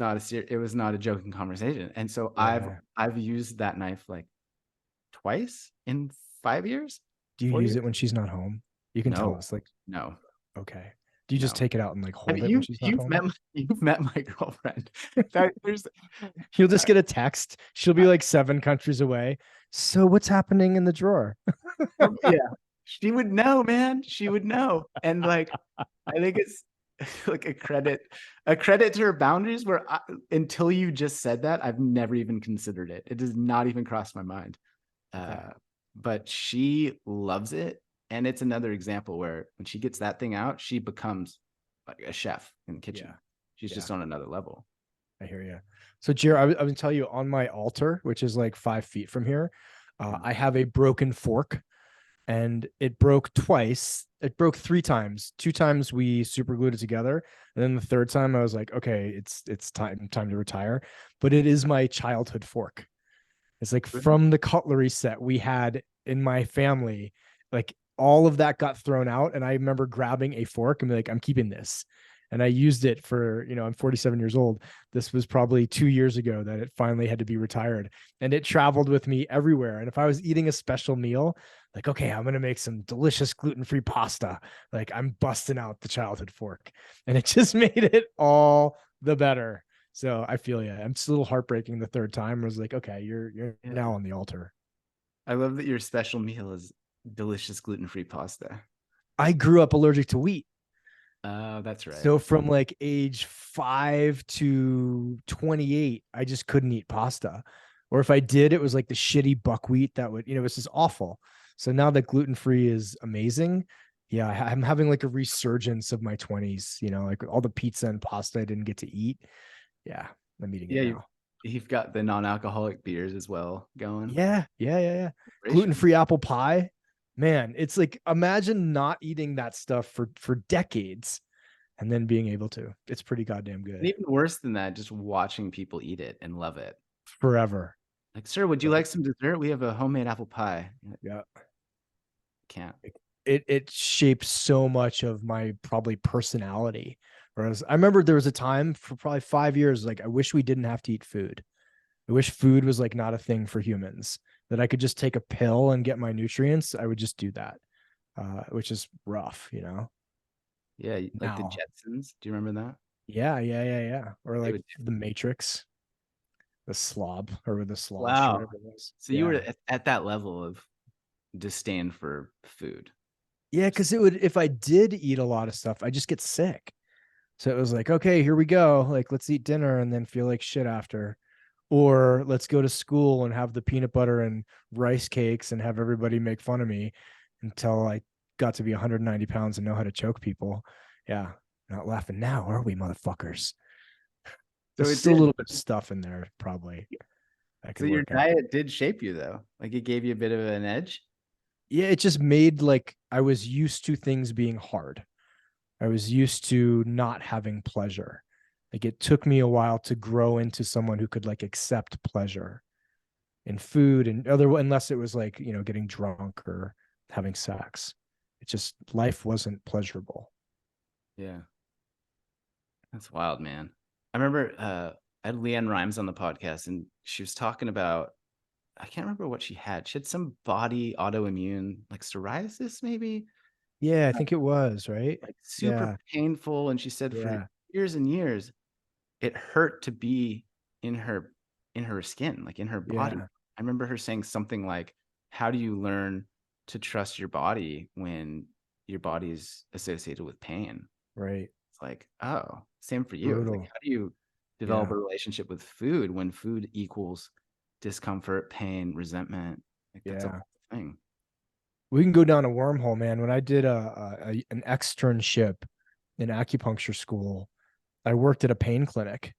not a joking conversation. And so Yeah. I've used that knife like twice in 5 years, Do you 4 years. use it when she's not home? You can tell No, us, like, no, okay. Do you just no. take it out and like I mean, hold it when she's not home? you've met my girlfriend. There's You'll just get a text. She'll be like 7 countries away. So what's happening in the drawer? yeah, she would know, man. She would know, and like I think it's like a credit to her boundaries. Where until you just said that, I've never even considered it. It does not even cross my mind. Okay. Uh, but she loves it, and it's another example where when she gets that thing out, she becomes like a chef in the kitchen. Yeah. She's Yeah. just on another level. I hear you. So, Jared, I would tell you on my altar, which is like 5 feet from here, Mhm. I have a broken fork and it broke twice. It broke 3 times. 2 times we super glued it together, and then the third time I was like, okay, it's time to retire. But it is my childhood fork. It's like from the cutlery set we had in my family, like all of that got thrown out. And I remember grabbing a fork and be like, I'm keeping this. And I used it for, I'm 47 years old. This was probably 2 years ago that it finally had to be retired. And it traveled with me everywhere. And if I was eating a special meal, like, okay, I'm going to make some delicious gluten-free pasta. Like I'm busting out the childhood fork. And it just made it all the better. So I feel yeah. I'm just a little heartbreaking the third time. I was like, okay, you're Yeah. now on the altar. I love that your special meal is delicious gluten-free pasta. I grew up allergic to wheat. Oh, that's right. So from like age 5 to 28, I just couldn't eat pasta. Or if I did, it was like the shitty buckwheat that would, it was just awful. So now that gluten free is amazing. Yeah, I'm having like a resurgence of my 20s, like all the pizza and pasta I didn't get to eat. Yeah, I'm eating it Yeah, now. you've got the non-alcoholic beers as well going. Yeah, yeah, yeah, yeah. Celebration. Gluten-free apple pie. Man, it's like imagine not eating that stuff for decades and then being able to. It's pretty goddamn And good. even worse than that, just watching people eat it and love it. Forever. Like, sir, would you Forever. like some dessert? We have a homemade apple pie. Yeah. Can't. It shaped so much of my probably personality. Whereas I remember there was a time for probably 5 years, like I wish we didn't have to eat food. I wish food was like not a thing for humans, that I could just take a pill and get my nutrients. I would just do that, which is rough. Yeah, like the Now, Jetsons. Do you remember that? yeah, yeah, yeah, yeah. Or They like would. the Matrix, the slob or the slosh or Wow. whatever it was. So you were Yeah. at that level of disdain for food. Yeah, because it would if I did eat a lot of stuff, I just get sick. So it was like, okay, here we go. Like, let's eat dinner and then feel like shit after. Or let's go to school and have the peanut butter and rice cakes and have everybody make fun of me until I got to be 190 pounds and know how to choke people. Yeah. Not laughing now, are we, motherfuckers? So There's it still a did. little bit of stuff in there, probably. I So could your work out. diet did shape you though. Like it gave you a bit of an edge. yeah, it just made like I was used to things being hard. I was used to not having pleasure. Like it took me a while to grow into someone who could like accept pleasure in food and other, unless it was like, getting drunk or having sex. It just, life wasn't pleasurable. Yeah. That's wild, man. I remember I had Leanne Rhymes on the podcast, and she was talking about, I can't remember what she had. She had some body autoimmune, like psoriasis, maybe, Yeah, I think it was, right? like super Yeah, painful. And she said for yeah, years and years, it hurt to be in her in her skin, like in her body. yeah, I remember her saying something like, "How do you learn to trust your body when your body is associated with pain?" right. It's like, oh, same for you. It's like, Brutal. how do you develop Yeah, a relationship with food when food equals discomfort, pain, resentment? Like that's a yeah. whole thing. We can go down a wormhole, man. When I did an externship in acupuncture school, I worked at a pain clinic,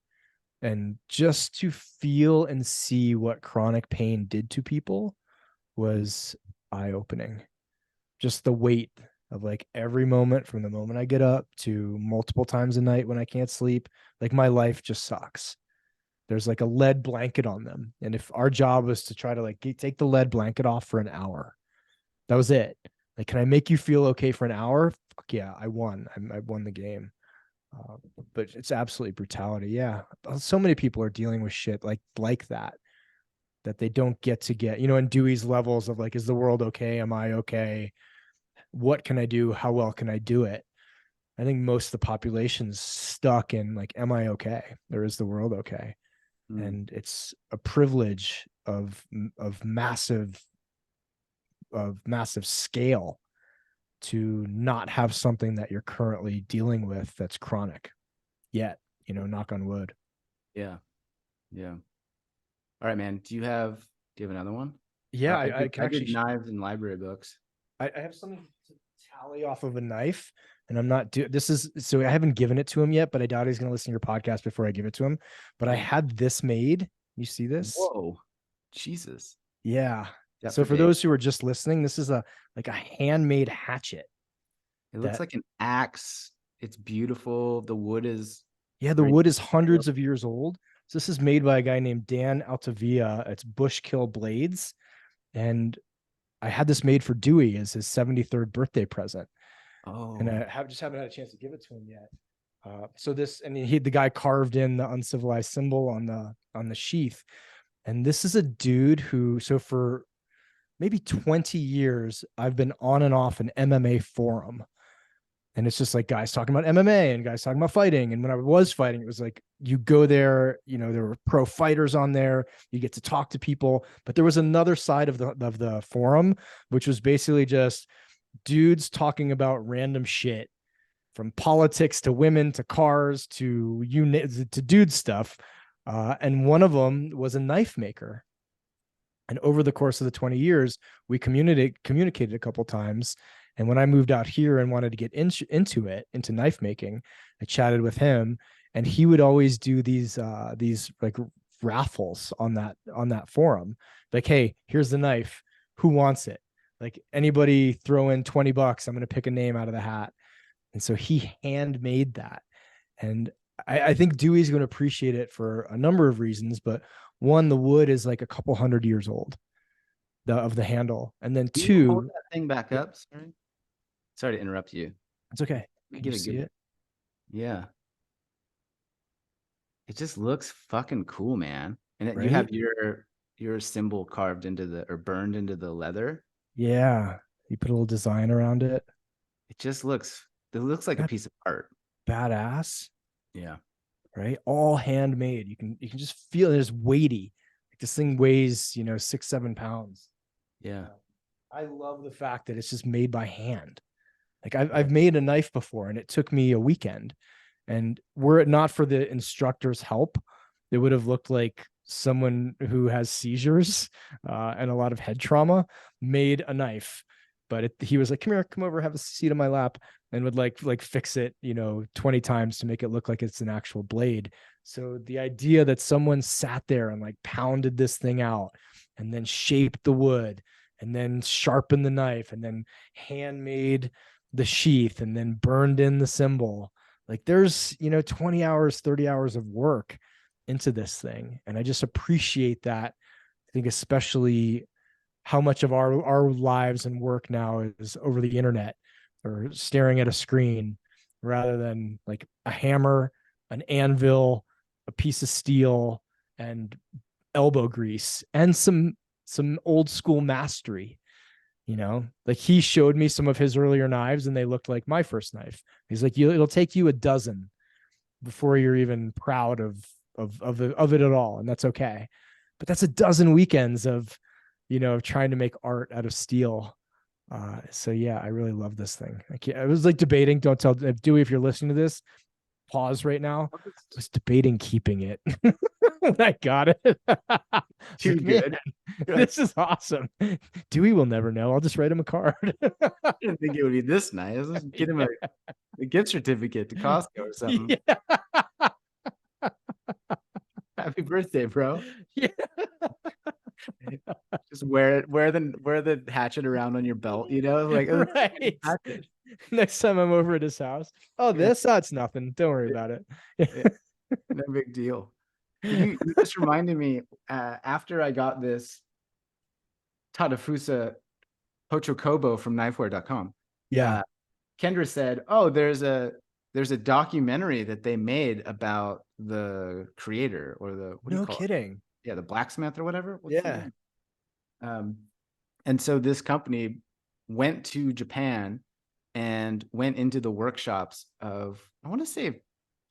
and just to feel and see what chronic pain did to people Mm. was eye opening. Just the weight of like every moment from the moment I get up to multiple times a night when I can't sleep, like my life just sucks. There's like a lead blanket on them. And if our job was to try to like take the lead blanket off for an hour, that was it. Like, can I make you feel okay for an hour? Fuck yeah, I won. I won the game. Uh, but it's absolutely brutality. Yeah, so many people are dealing with shit like that they don't get. In Dewey's levels of like, is the world okay? Am I okay? What can I do? How well can I do it? I think most of the population's stuck in like, am I okay? Or is the world okay? Mm. And it's a privilege of massive scale to not have something that you're currently dealing with that's chronic yet, knock on wood. Yeah. Yeah. All right, man. Do you have another one? Yeah, I I did can I actually did knives and library books. I have something to tally off of a knife, and I'm not do this is so I haven't given it to him yet, but I doubt he's gonna listen to your podcast before I give it to him. But I Yeah. had this made. You see this? Whoa. Jesus. Yeah. Is that So for for days? those who are just listening, this is a handmade hatchet It looks that, like an axe. It's beautiful. The wood is yeah, the very wood is detailed. hundreds of years old. So this is made by a guy named Dan Altavia. It's Bushkill Blades. And I had this made for Dewey as his 73rd birthday present. And Oh. I haven't had a chance to give it to him yet. So this, and the guy carved in the uncivilized symbol on the sheath. And this is a dude who, so for maybe 20 years, I've been on and off an MMA forum. And it's just like guys talking about MMA and guys talking about fighting. And when I was fighting, it was like you go there, there were pro fighters on there, you get to talk to people. But there was another side of the forum, which was basically just dudes talking about random shit, from politics to women to cars to dude stuff. And one of them was a knife maker. And over the course of the 20 years, we communicated a couple times. And when I moved out here and wanted to get into knife making, I chatted with him, and he would always do these like raffles on that forum. Like, hey, here's the knife. Who wants it? Like, anybody throw in $20, I'm gonna pick a name out of the hat. And so he handmade that. And I think Dewey's going to appreciate it for a number of reasons. But one, the wood is like a couple hundred years old, of the handle. And then Can you hold two, that thing back yeah, up? Sorry to interrupt you. it's okay. Let me Can you get a see good. it? Yeah. It just looks fucking cool, man. And then you Right? have your symbol carved into the or burned into the leather. Yeah. You put a little design around it. It looks like a That piece of art. badass, Yeah. right? All handmade. You can just feel it is weighty. Like this thing weighs, 6, 7 pounds. Yeah. Uh, I love the fact that it's just made by hand. Like I've Yeah. I've made a knife before, and it took me a weekend. And were it not for the instructor's help, it would have looked like someone who has seizures and a lot of head trauma made a knife. But he was like, "Come here, come over, have a seat on my lap," and would like fix it, 20 times to make it look like it's an actual blade. So the idea that someone sat there and like pounded this thing out and then shaped the wood and then sharpened the knife, and then handmade the sheath, and then burned in the symbol. Like there's, 20 hours, 30 hours of work into this thing. And I just appreciate that. I think especially how much of our lives and work now is over the internet or staring at a screen rather than like a hammer, an anvil, a piece of steel, and elbow grease and some old school mastery. Like he showed me some of his earlier knives and they looked like my first knife. He's like, it'll take you a dozen before you're even proud of it at all, and that's okay. But that's a dozen weekends of trying to make art out of steel. So yeah, I really love this thing. I was like debating. Don't tell Dewey if you're listening to this. Pause right now. I was debating keeping it. I got it. Too like, good. This is awesome. Dewey will never know. I'll just write him a card. I didn't think it would be this nice. Let's get him a gift certificate to Costco or something. Yeah. Happy birthday, bro. Yeah. Just wear the hatchet around on your belt, like right. Next time I'm over at his house. Oh, that's nothing. Don't worry about it. No big deal. You just reminded me, after I got this Tadafusa Hochokobo from knifeware.com. Yeah. Kendra said, "Oh, there's a documentary that they made about the creator or the what do you No call it? kidding. Yeah, the blacksmith or whatever. What's the Yeah. name? And so this company went to Japan and went into the workshops of, I want to say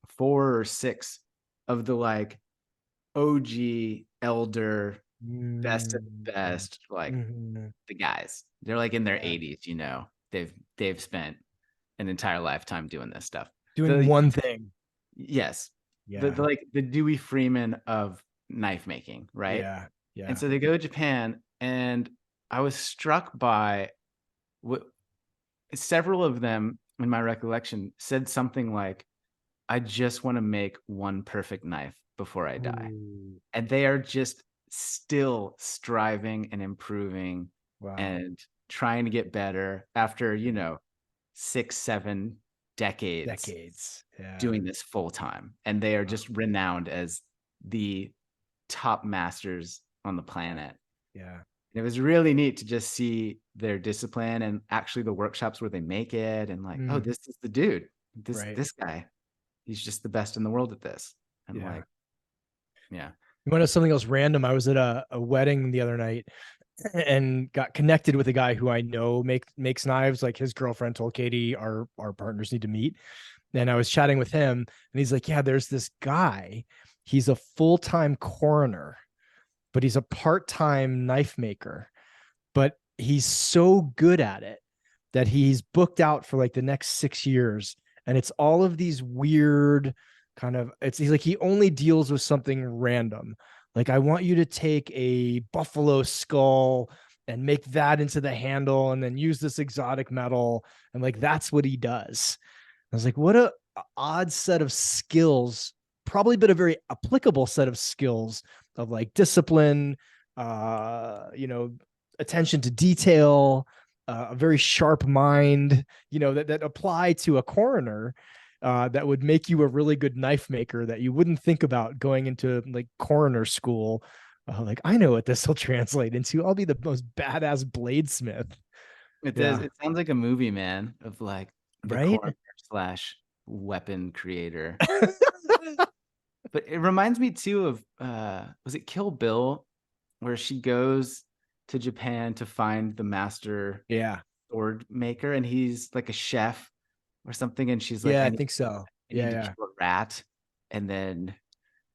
4 or 6 of the like OG elder best of the best, like the guys. They're like in their 80s, they've spent an entire lifetime doing this stuff. Doing one thing. Yes. Yeah. The Dewey Freeman of knife making, right? Yeah. Yeah. And so they go to Japan, and I was struck by what several of them, in my recollection, said something like, "I just want to make one perfect knife before I die." Ooh. And they are just still striving and improving and trying to get better after, 6, 7 decades doing this full time. And they are just renowned as the top masters on the planet. Yeah. And it was really neat to just see their discipline and actually the workshops where they make it and like, oh, this is the dude. This guy, he's just the best in the world at this. And like, yeah. You want to know something else random? I was at a wedding the other night and got connected with a guy who I know makes knives. Like his girlfriend told Katie, our partners need to meet. And I was chatting with him and he's like, yeah, there's this guy. He's a full-time coroner, but he's a part-time knife maker. But he's so good at it that he's booked out for like the next 6 years. And it's all of these weird he's like, he only deals with something random. Like, I want you to take a buffalo skull and make that into the handle and then use this exotic metal. And like, that's what he does. I was like, what a odd set of skills, probably, but a very applicable set of skills of like discipline, attention to detail, a very sharp mind, that apply to a coroner. That would make you a really good knife maker that you wouldn't think about going into like coroner school. Like, I know what this will translate into. I'll be the most badass bladesmith. It does. It sounds like a movie, man, of like the coroner / weapon creator. But it reminds me too of was it Kill Bill, where she goes to Japan to find the master sword maker, and he's like a chef or something, and she's like, I think so. I need to kill a rat. And then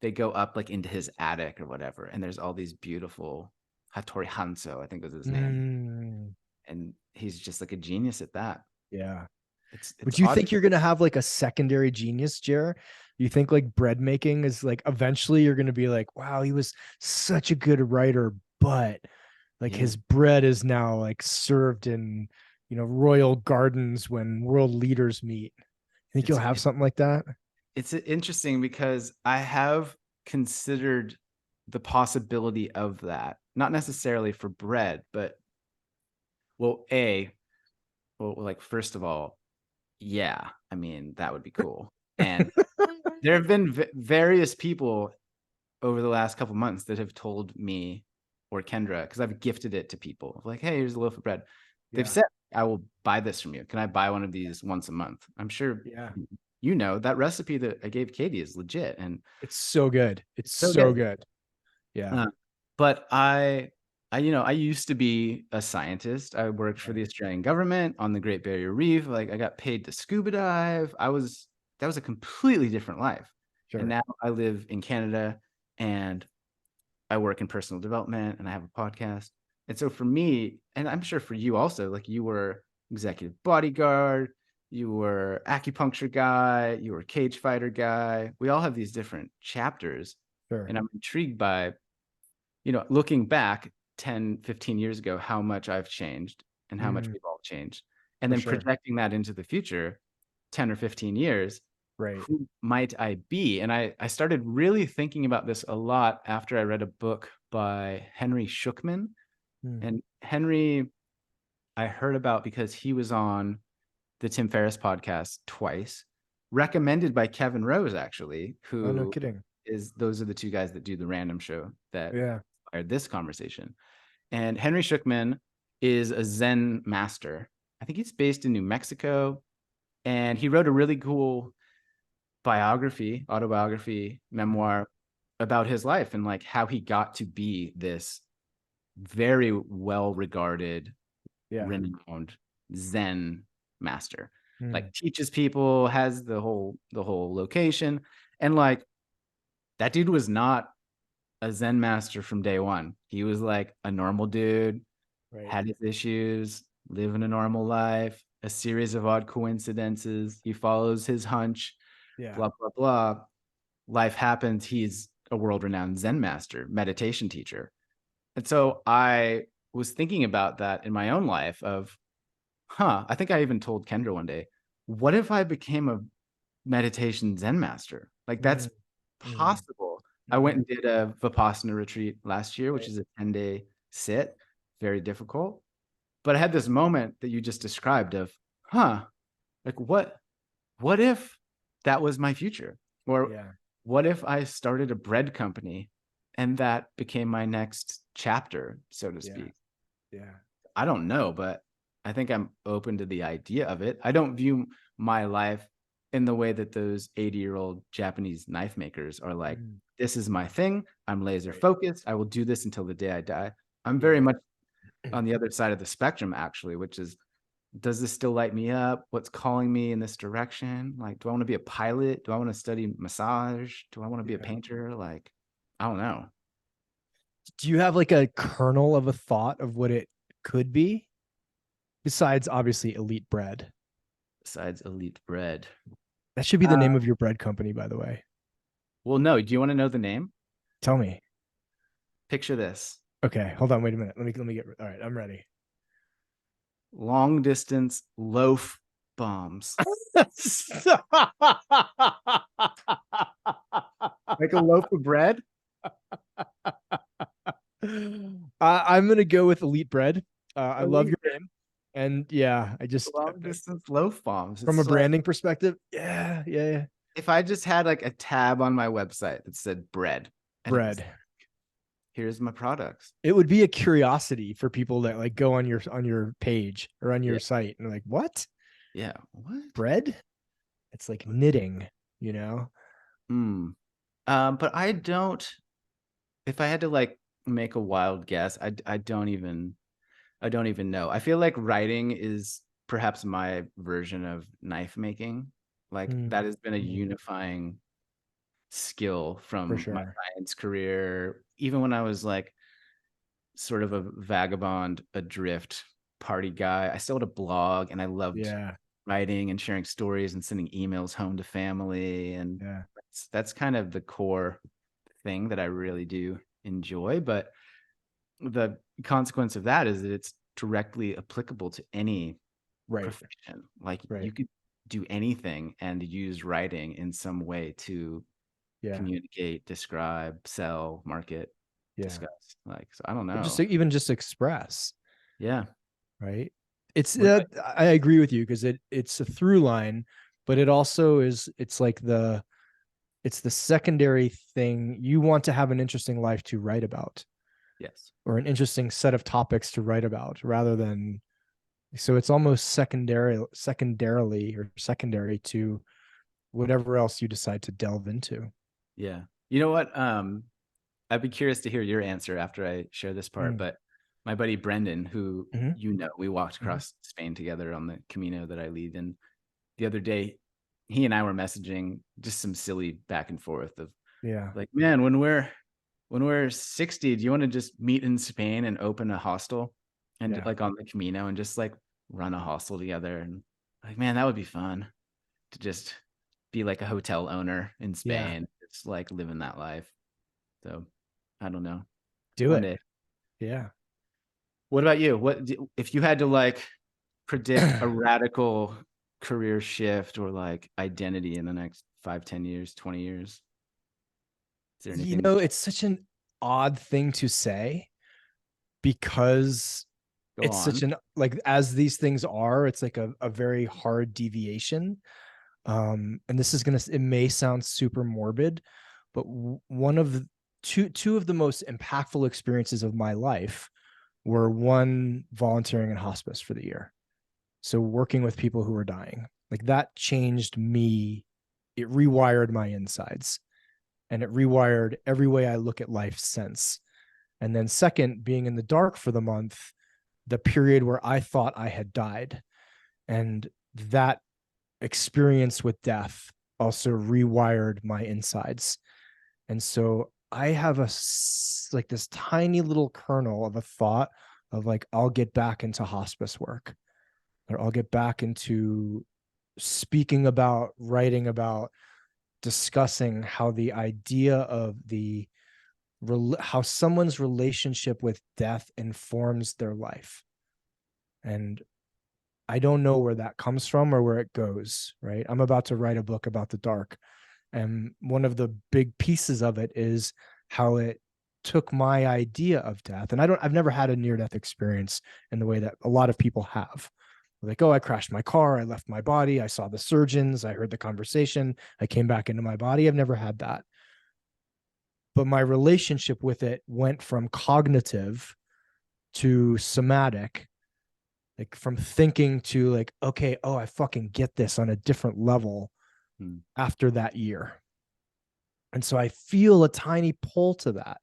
they go up like into his attic or whatever, and there's all these beautiful Hattori Hanzo, I think was his name. And he's just like a genius at that. Yeah. It's Would you think you're gonna have like a secondary genius, Jer? You think like bread making is like eventually you're gonna be like, wow, he was such a good writer, but like his bread is now like served in royal gardens when world leaders meet. You think you'll have something like that? It's interesting because I have considered the possibility of that, not necessarily for bread, but Well, like, first of all, yeah, I mean, that would be cool. And there have been various people over the last couple months that have told me, or Kendra, because I've gifted it to people, like, hey, here's a loaf of bread. They've Yeah. said, I will buy this from you. Can I buy one of these once a month? I'm sure Yeah. you know that recipe that I gave Katie is legit and It's so good. It's so so good. good. Yeah. But I used to be a scientist. I worked for Okay. the Australian government on the Great Barrier Reef. Like I got paid to scuba dive. That was a completely different life. And Sure. now I live in Canada and I work in personal development and I have a podcast. And so for me, and I'm sure for you also, like you were executive bodyguard, you were acupuncture guy, you were cage fighter guy. We all have these different chapters. Sure. And I'm intrigued by, looking back 10, 15 years ago, how much I've changed and how much Mm, we've all changed. And for then sure. projecting that into the future, 10 or 15 years, Right. who might I be? And I started really thinking about this a lot after I read a book by Henry Schuckman. Mm. And Henry, I heard about because he was on the Tim Ferriss podcast twice, recommended by Kevin Rose, actually, Oh, no who kidding. those are the two guys that do the random show that Yeah. inspired this conversation. And Henry Schuckman is a Zen master. I think he's based in New Mexico. And he wrote a really cool autobiography, Mm. memoir about his life and like how he got to be this very well regarded, Yeah. renowned Zen master. Mm. Like teaches people, has the whole location. And like that dude was not a Zen master from day one. He was like a normal dude, Right. had his issues, living a normal life, a series of odd coincidences. He follows his hunch, Yeah. blah, blah, blah. Life happens. He's a world renowned Zen master, meditation teacher. And so I was thinking about that in my own life of, I think I even told Kendra one day, what if I became a meditation Zen master? Like that's Mm. Mm. possible. I went Mm. and did a Vipassana retreat last year, which Right. is a 10-day sit, very difficult. But I had this moment that you just described of, like what if that was my future? Or Yeah. what if I started a bread company and that became my next chapter, so to Yeah. speak? Yeah. I don't know, but I think I'm open to the idea of it. I don't view my life in the way that those 80-year-old Japanese knife makers are like, Mm. this is my thing. I'm laser Right. focused. I will do this until the day I die. I'm very Yeah. much on the other side of the spectrum, actually, which is, does this still light me up? What's calling me in this direction? Like, do I want to be a pilot? Do I want to study massage? Do I want to be a Yeah. painter? Like, I don't know. Do you have like a kernel of a thought of what it could be? Besides, obviously, elite bread. Besides elite bread. That should be the name of your bread company, by the way. Well, no. Do you want to know the name? Tell me. Picture this. Okay, hold on. Wait a minute. Let me get. All right, I'm ready. Long distance loaf bombs. Like a loaf of bread? I'm gonna go with elite bread. I love Elite your name, and yeah, I just long distance loaf bombs. from a It's like branding perspective, yeah, yeah, yeah. if I just had like a tab on my website that said bread and it was, Bread. here's my products. It would be a curiosity for people that like go on your page or on Yeah. your site and like, what Yeah. What? bread? It's like knitting, you know? Hmm. But I don't, if I had to like make a wild guess, I don't even know. I feel like writing is perhaps my version of knife making. Like Mm, that has been a mm, unifying skill for from my sure. science career. Even when I was like sort of a vagabond, adrift party guy, I still had a blog and I loved Yeah, writing and sharing stories and sending emails home to family. And yeah, that's kind of the core thing that I really do enjoy. But the consequence of that is that it's directly applicable to any right, profession. Like you right. could do anything and use writing in some way to Yeah, communicate, describe, sell, market, yeah. discuss. Like, so I don't Or just know. to even just express. Yeah. right? It's What about I agree with you because it's a through line, but it also is, it's like it's the secondary thing. You want to have an interesting life to write about, yes. or an interesting set of topics to write about, rather than, so it's almost secondarily or secondary to whatever else you decide to delve into. Yeah. You know what? I'd be curious to hear your answer after I share this part. Mm. But my buddy Brendan, who Hmm. we walked Hmm. across Spain together on the Camino that I lead. And the other day, he and I were messaging just some silly back and forth of Yeah. like, man, when we're 60, do you want to just meet in Spain and open a hostel and Yeah. like on the Camino and just like run a hostel together? And like, man, that would be fun to just be like a hotel owner in Yeah. Spain. It's like living that life. So I don't know. Do One it. day. Yeah. What about you? If you had to like predict a radical career shift or like identity in the next 5, 10 years, 20 years? Is there You anything know, that it's such an odd thing to say because go it's such on? an, like, as these things are, it's like a very hard deviation. And this is gonna, it may sound super morbid, but one of the two of the most impactful experiences of my life were, one, volunteering in hospice for the year. So working with people who were dying, like, that changed me. It rewired my insides, and it rewired every way I look at life since. And then second, being in the dark for the month, the period where I thought I had died. And that experience with death also rewired my insides. And so I have like this tiny little kernel of a thought of like, I'll get back into hospice work, or I'll get back into speaking about, writing about, discussing how the idea of how someone's relationship with death informs their life. And I don't know where that comes from or where it goes, right? I'm about to write a book about the dark. And one of the big pieces of it is how it took my idea of death. And I've never had a near death experience in the way that a lot of people have. Like, oh, I crashed my car, I left my body, I saw the surgeons, I heard the conversation, I came back into my body. I've never had that. But my relationship with it went from cognitive to somatic, like from thinking to like, okay, oh, I fucking get this on a different level Hmm. after that year. And so I feel a tiny pull to that,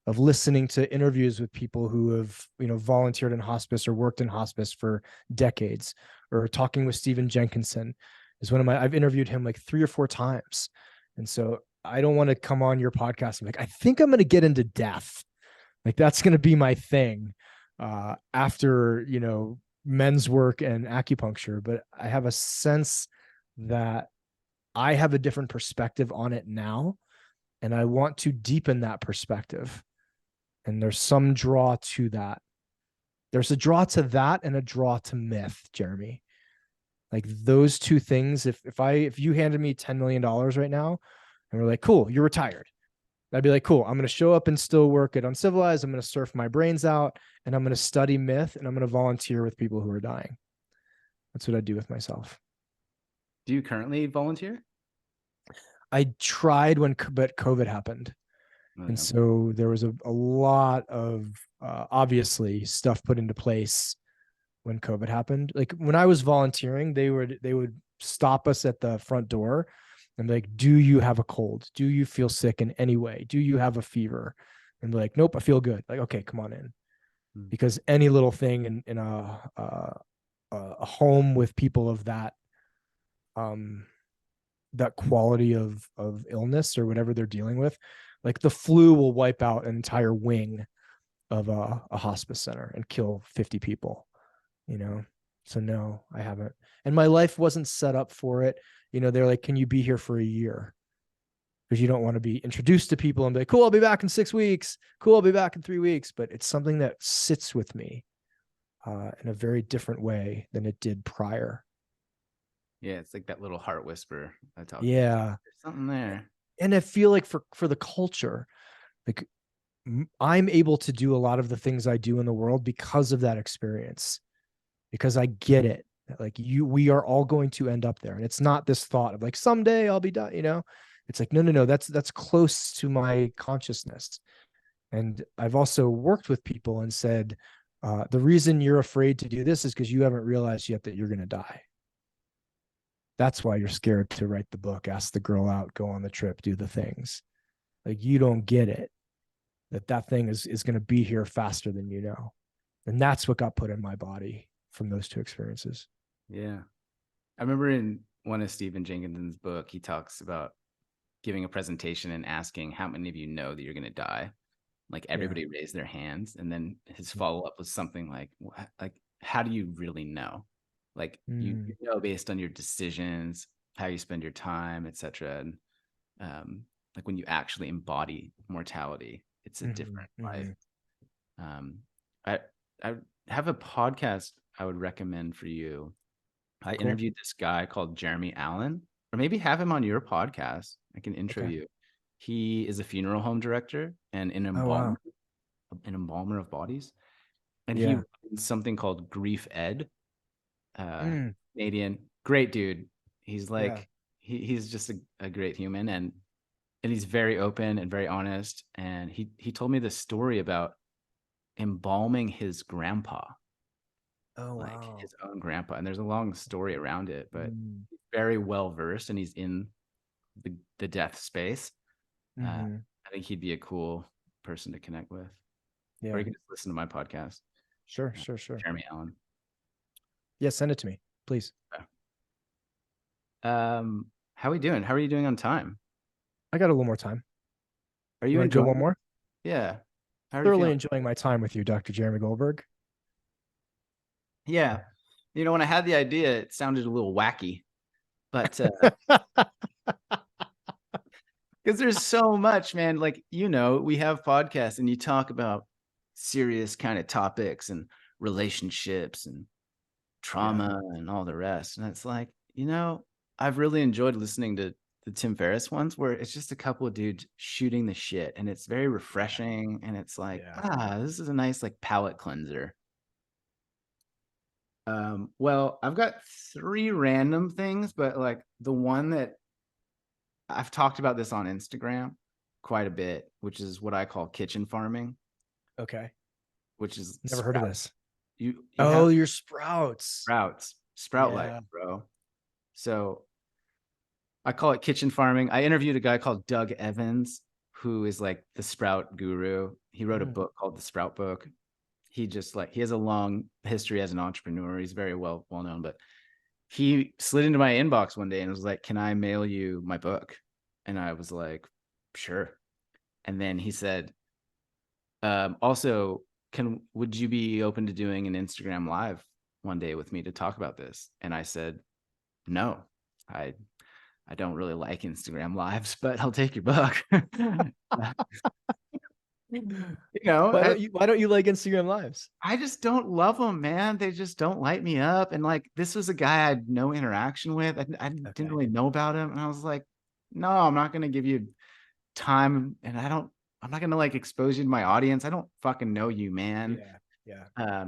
of listening to interviews with people who have, volunteered in hospice or worked in hospice for decades, or talking with Stephen Jenkinson is one of my, I've interviewed him like 3 or 4 times. And so I don't want to come on your podcast and be like, I think I'm going to get into death. Like, that's going to be my thing after, men's work and acupuncture. But I have a sense that I have a different perspective on it now, and I want to deepen that perspective. And there's some draw to that. There's a draw to that and a draw to myth, Jeremy. Like, those two things. If you handed me $10 million right now and we're like, cool, you're retired, I'd be like, cool, I'm going to show up and still work at Uncivilized. I'm going to surf my brains out, and I'm going to study myth, and I'm going to volunteer with people who are dying. That's what I do with myself. Do you currently volunteer? I tried but COVID happened. Oh, And yeah. so there was a lot of obviously stuff put into place when COVID happened. Like, when I was volunteering, they would stop us at the front door and be like, "Do you have a cold? Do you feel sick in any way? Do you have a fever?" And be like, "Nope, I feel good." Like, okay, come on in, Hmm. because any little thing in a home with people of um that quality of illness or whatever they're dealing with, like the flu will wipe out an entire wing of a hospice center and kill 50 people, you know? So no, I haven't. And my life wasn't set up for it. They're like, can you be here for a year? Because you don't want to be introduced to people and be like, cool, I'll be back in 6 weeks. Cool, I'll be back in 3 weeks. But it's something that sits with me in a very different way than it did prior. Yeah, it's like that little heart whisper I talk about. Yeah. There's something there. And I feel like for the culture, like, I'm able to do a lot of the things I do in the world because of that experience. because I get it. Like we are all going to end up there. And it's not this thought of like, someday I'll be done, It's like, no, that's close to my consciousness. And I've also worked with people and said, the reason you're afraid to do this is because you haven't realized yet that you're going to die. That's why you're scared to write the book, ask the girl out, go on the trip, do the things. Like, you don't get it, that thing is going to be here faster than you know. And that's what got put in my body from those two experiences. Yeah. I remember in one of Stephen Jenkinson's book, he talks about giving a presentation and asking how many of you know that you're going to die. Like everybody raised their hands, and then his follow-up was something like how do you really know? Like you know based on your decisions, how you spend your time, etc. And like when you actually embody mortality, it's a different life. I have a podcast I would recommend for you. I Cool. interviewed this guy called Jeremy Allen, or maybe have him on your podcast. I can intro you. He is a funeral home director and an embalmer, of bodies. And he runs something called Grief Ed. Canadian, great dude. He's like, he's just a great human, and he's very open and very honest. And he told me this story about embalming his grandpa. Like his own grandpa. And there's a long story around it, but he's very well versed, and he's in the death space. I think he'd be a cool person to connect with. Or you can just listen to my podcast. Sure. Jeremy Allen. Yeah, send it to me, please. How are we doing? How are you doing on time? I got a little more time. Are you enjoying one more? Yeah. Thoroughly enjoying my time with you, Dr. Jeremy Goldberg. Yeah. When I had the idea, it sounded a little wacky, but because there's so much, man. Like, we have podcasts and you talk about serious kind of topics and relationships and trauma and all the rest. And it's like, I've really enjoyed listening to the Tim Ferriss ones where it's just a couple of dudes shooting the shit, and it's very refreshing. And it's like, this is a nice like palate cleanser. Well, I've got 3 random things, but like the one that I've talked about this on Instagram quite a bit, which is what I call kitchen farming. Okay. Which is never heard of this. You your sprouts. Sprout life, bro. So I call it kitchen farming. I interviewed a guy called Doug Evans, who is like the sprout guru. He wrote a book called The Sprout Book. He has a long history as an entrepreneur. He's very well known, but he slid into my inbox one day and was like, "Can I mail you my book?" And I was like, "Sure." And then he said, "Also, would you be open to doing an Instagram live one day with me to talk about this?" And I said, "No, I don't really like Instagram lives, but I'll take your book." Why don't you like Instagram lives? I just don't love them, man. They just don't light me up. And like, this was a guy I had no interaction with. I didn't really know about him. And I was like, no, I'm not going to give you time. And I'm not going to like expose you to my audience. I don't fucking know you, man. Yeah.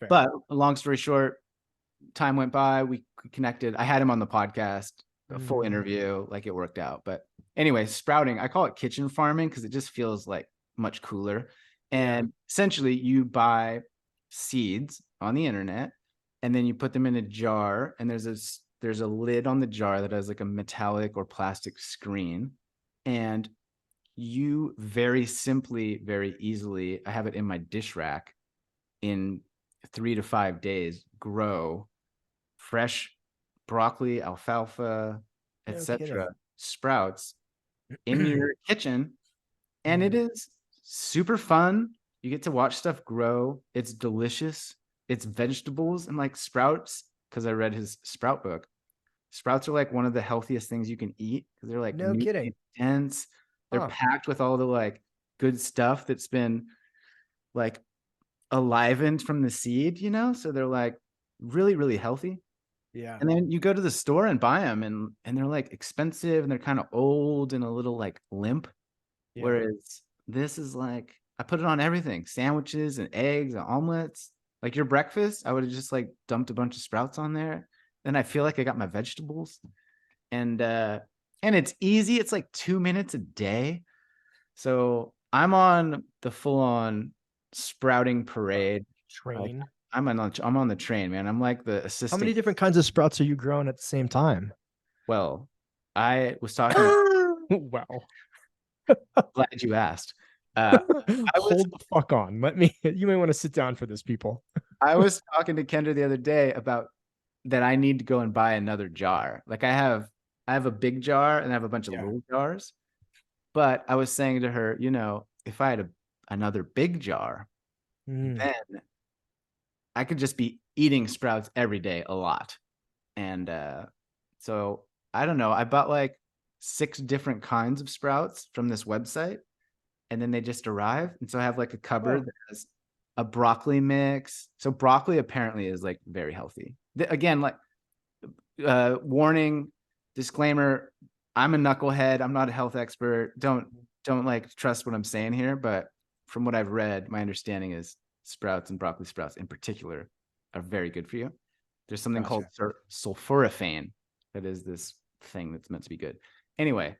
But long story short, time went by. We connected. I had him on the podcast, a full interview, like it worked out. But anyway, sprouting, I call it kitchen farming because it just feels like much cooler. And essentially you buy seeds on the internet and then you put them in a jar, and there's a lid on the jar that has like a metallic or plastic screen. And you very simply, very easily, I have it in my dish rack, in 3 to 5 days, grow fresh broccoli, alfalfa, etc. sprouts in your kitchen. And it is super fun. You get to watch stuff grow. It's delicious. It's vegetables and like sprouts, because I read his sprout book. Sprouts are like one of the healthiest things you can eat because they're like dense. They're packed with all the like good stuff that's been like enlivened from the seed, so they're like really, really healthy. And then you go to the store and buy them, and they're like expensive, and they're kind of old and a little like limp. Whereas this is like, I put it on everything, sandwiches and eggs and omelets. Like your breakfast, I would have just like dumped a bunch of sprouts on there. Then I feel like I got my vegetables. And it's easy. It's like 2 minutes a day. So I'm on the full-on sprouting parade. Like Train. I'm on the train, man. I'm like the How many assistant. different kinds of sprouts are you growing at the same time? Well, I was talking to Wow. glad you asked. I was Hold the fuck on. You may want to sit down for this, people. I was talking to Kendra the other day about that I need to go and buy another jar. Like I have a big jar and I have a bunch of Yeah. little jars. But I was saying to her, if I had another big jar, Mm. then I could just be eating sprouts every day a lot. And so I don't know. I bought like 6 different kinds of sprouts from this website, and then they just arrive. And so I have like a cupboard Oh, that has a broccoli mix. So broccoli apparently is like very healthy. Again, like warning, disclaimer, I'm a knucklehead. I'm not a health expert. Don't like trust what I'm saying here, but from what I've read, my understanding is sprouts and broccoli sprouts in particular are very good for you. There's something called gotcha. sulforaphane that is this thing that's meant to be good. Anyway,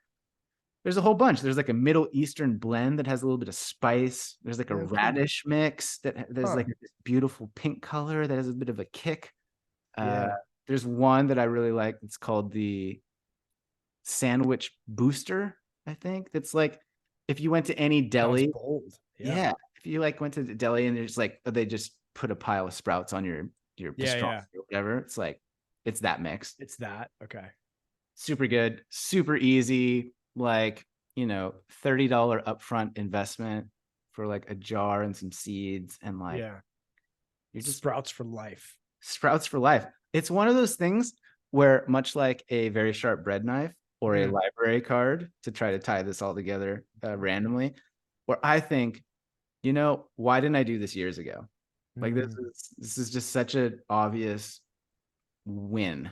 there's a whole bunch. There's like a Middle Eastern blend that has a little bit of spice. There's like a Okay. radish mix there's Huh. like this beautiful pink color that has a bit of a kick. Uh, Yeah. there's one that I really like. It's called the Sandwich Booster, I think. That's like if you went to any Sounds deli, bold. Yeah. yeah. If you like went to the deli and there's like they just put a pile of sprouts on your Yeah. pastrami Yeah. or whatever, it's like it's that mix. It's that. Okay. Super good, super easy, like, $30 upfront investment for like a jar and some seeds, and like Yeah. you're just Sprouts for life. sprouts for life. It's one of those things where, much like a very sharp bread knife or a Mm. library card, to try to tie this all together randomly, where I think, why didn't I do this years ago? Like Mm. this is just such an obvious win.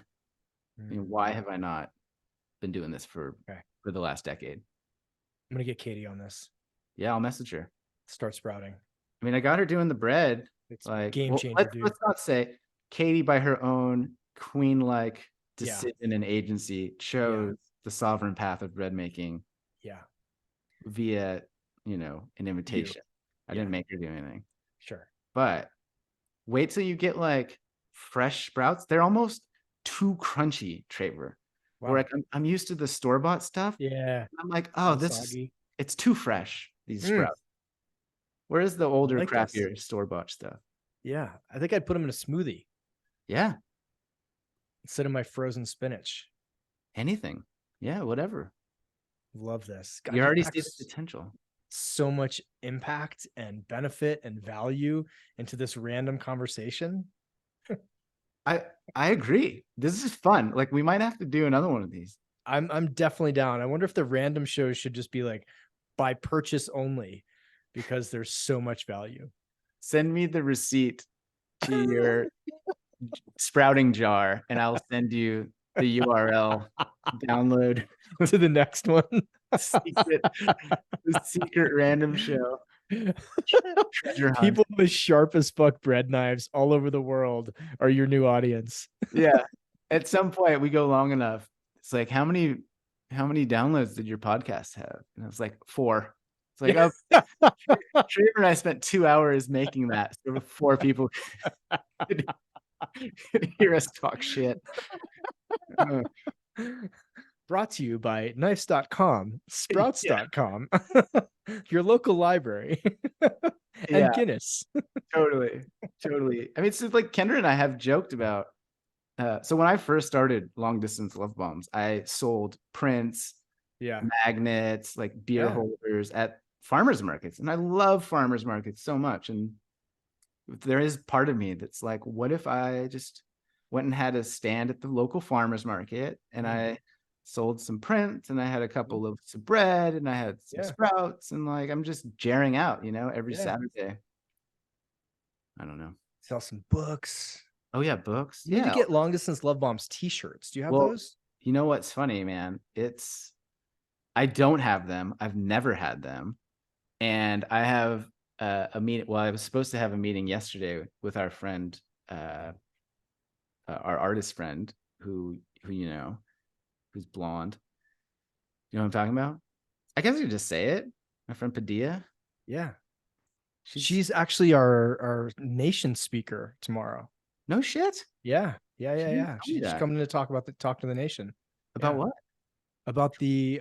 Mm. Why have I not been doing this for Okay. the last decade? I'm gonna get Katie on this. Yeah, I'll message her. Start sprouting. I mean, I got her doing the bread. It's a Like, game well, changer, let's dude. let's not say Katie, by her own queen-like Yeah. decision and agency, Yeah. chose the sovereign path of bread making Yeah. via, an You. invitation. I Yeah. didn't make her do anything. Sure. But wait till you get like fresh sprouts. They're almost too crunchy, Traver. Where Wow. like I'm used to the store-bought stuff. Yeah. I'm like, oh, Little soggy. it's too fresh, these Mm. sprouts. Where's the I older, like this. crappier store-bought stuff? Yeah. I think I'd put them in a smoothie Yeah, instead of my frozen spinach. anything. Yeah, whatever. Love this. God, You you already pack see the potential. so much impact and benefit and value into this random conversation. I I agree. This is fun. Like we might have to do another one of these. I'm definitely down. I wonder if the random shows should just be like by purchase only because there's so much value. Send me the receipt to your sprouting jar, and I'll send you the URL. Download To the next one. the secret random show. Treasure hunt. People with sharp as fuck bread knives all over the world are your new audience. Yeah. At some point we go long enough. It's like, how many downloads did your podcast have? And it's like 4. It's like, oh, Traver and I spent 2 hours making that. So 4 people could hear us talk shit. Brought to you by knives.com, sprouts.com, your local library, and Yeah, Guinness. totally. Totally. I mean, it's just like Kendra and I have joked about. So when I first started long distance love bombs, I sold prints, Yeah. magnets, like beer Yeah. holders at farmers markets. And I love farmers markets so much. And there is part of me that's like, what if I just went and had a stand at the local farmers market and I sold some prints and I had a couple loaves of bread and I had some sprouts and like I'm just jarring out, every Saturday. I don't know. Sell some books. Oh yeah, books. You need to Yeah. get long distance love bombs t-shirts. Do you have Well, those? you know what's funny, man? I don't have them. I've never had them. And I have a meeting. Well, I was supposed to have a meeting yesterday with our friend, our artist friend, who who's blonde. You know what I'm talking about? I guess I could just say it. My friend Padilla. Yeah. She's She's actually our nation speaker tomorrow. no shit. Yeah. Yeah. She Yeah. didn't Yeah. tell me She's that. coming to talk to the nation. About Yeah. what? About the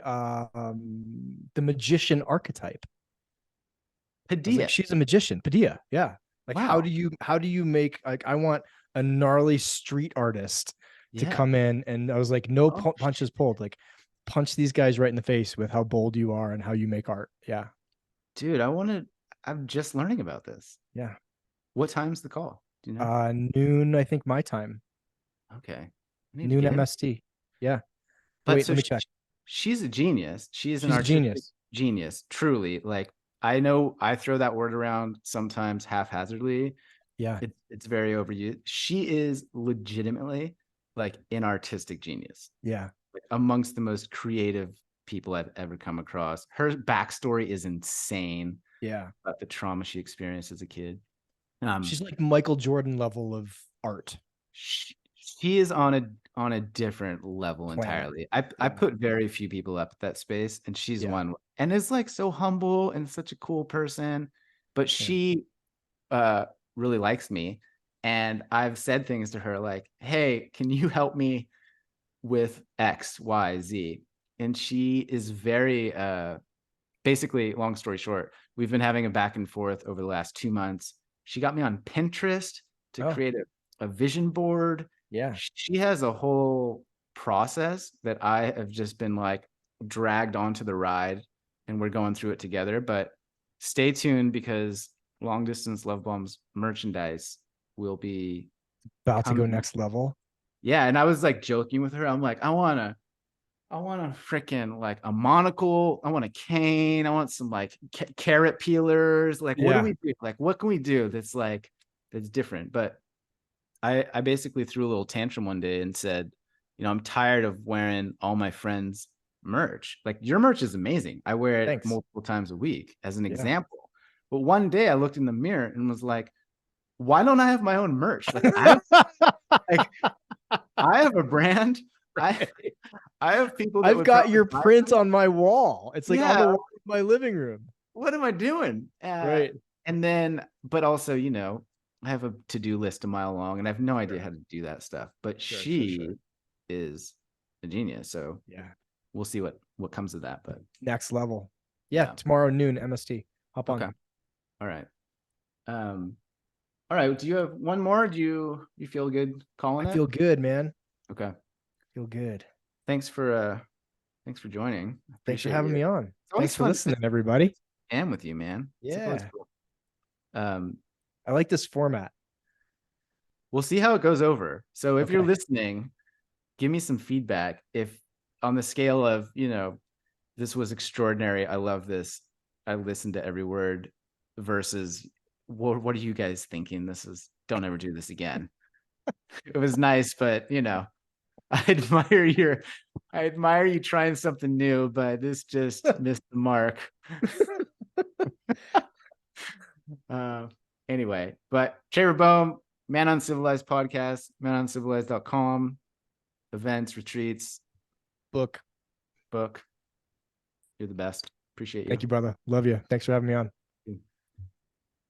magician archetype. I was like, Padilla. she's a magician. Padilla. Yeah. Like, Wow. how do you make, like, I want a gnarly street artist to Yeah. come in, and I was like, no Oh, punches pulled. Like, punch these guys right in the face with how bold you are and how you make art. Yeah. dude, I'm just learning about this. Yeah. What time's the call? Do you know? Noon, I think my time. Okay. I need to Noon get in. MST. Yeah. But Wait, so let me check. she's a genius. She is an She's a artistic genius. genius, truly. Like, I know I throw that word around sometimes haphazardly. Yeah. It's very overused. She is legitimately like an artistic genius, Yeah. like, amongst the most creative people I've ever come across. Her backstory is insane Yeah. about the trauma she experienced as a kid. She's like Michael Jordan level of art She is on a different level planet. entirely. I Yeah. put very few people up at that space, and she's Yeah. one. And is like so humble and such a cool person, but Yeah. she uh really likes me, and I've said things to her like, "Hey, can you help me with X, Y, Z?" And she is very basically, long story short, we've been having a back and forth over the last 2 months. She got me on Pinterest to Oh, create a vision board. yeah. She has a whole process that I have just been like dragged onto the ride, and we're going through it together. But stay tuned, because Long Distance Love Bombs merchandise will be About to go coming. next level. Yeah, and I was like joking with her. I'm like, I want a freaking like a monocle. I want a cane. I want some like carrot peelers. Like, what do Yeah. we do? Like, what can we do that's like that's different? But I basically threw a little tantrum one day and said, I'm tired of wearing all my friends' merch. Like, your merch is amazing. I wear it Thanks. multiple times a week as an Yeah. example. But one day I looked in the mirror and was like, why don't I have my own merch? Like, I have a brand. I Right. I have people that I've would got probably your buy print them. on my wall. It's like on the Yeah, wall of my living room. what am I doing? Right. And then, but also, I have a to-do list a mile long, and I have no idea Sure. how to do that stuff. But Sure. Sure. Sure. she is a genius, so Yeah. we'll see what comes of that. But Next level. Yeah. yeah, Tomorrow noon MST. Hop okay, on. all right, all right. Do you have one more? Do you feel good I calling it? feel good, man. Okay. Feel good. Thanks for joining. I Thanks for appreciate having you. me on. It's always Thanks for fun listening, everybody. and with you, man. It's always Yeah. cool. Um, I like this format. we'll see how it goes over. So if you're Okay. listening, give me some feedback. If on the scale of, this was extraordinary, I love this, I listened to every word, versus what are you guys thinking? Don't ever do this again. It was nice, but I I admire you trying something new, but this just missed the mark. Anyway, but Traver Boehm, Man Uncivilized podcast, manuncivilized.com, events, retreats, Book. book. You're the best. Appreciate you. Thank you, brother. Love you. Thanks for having me on.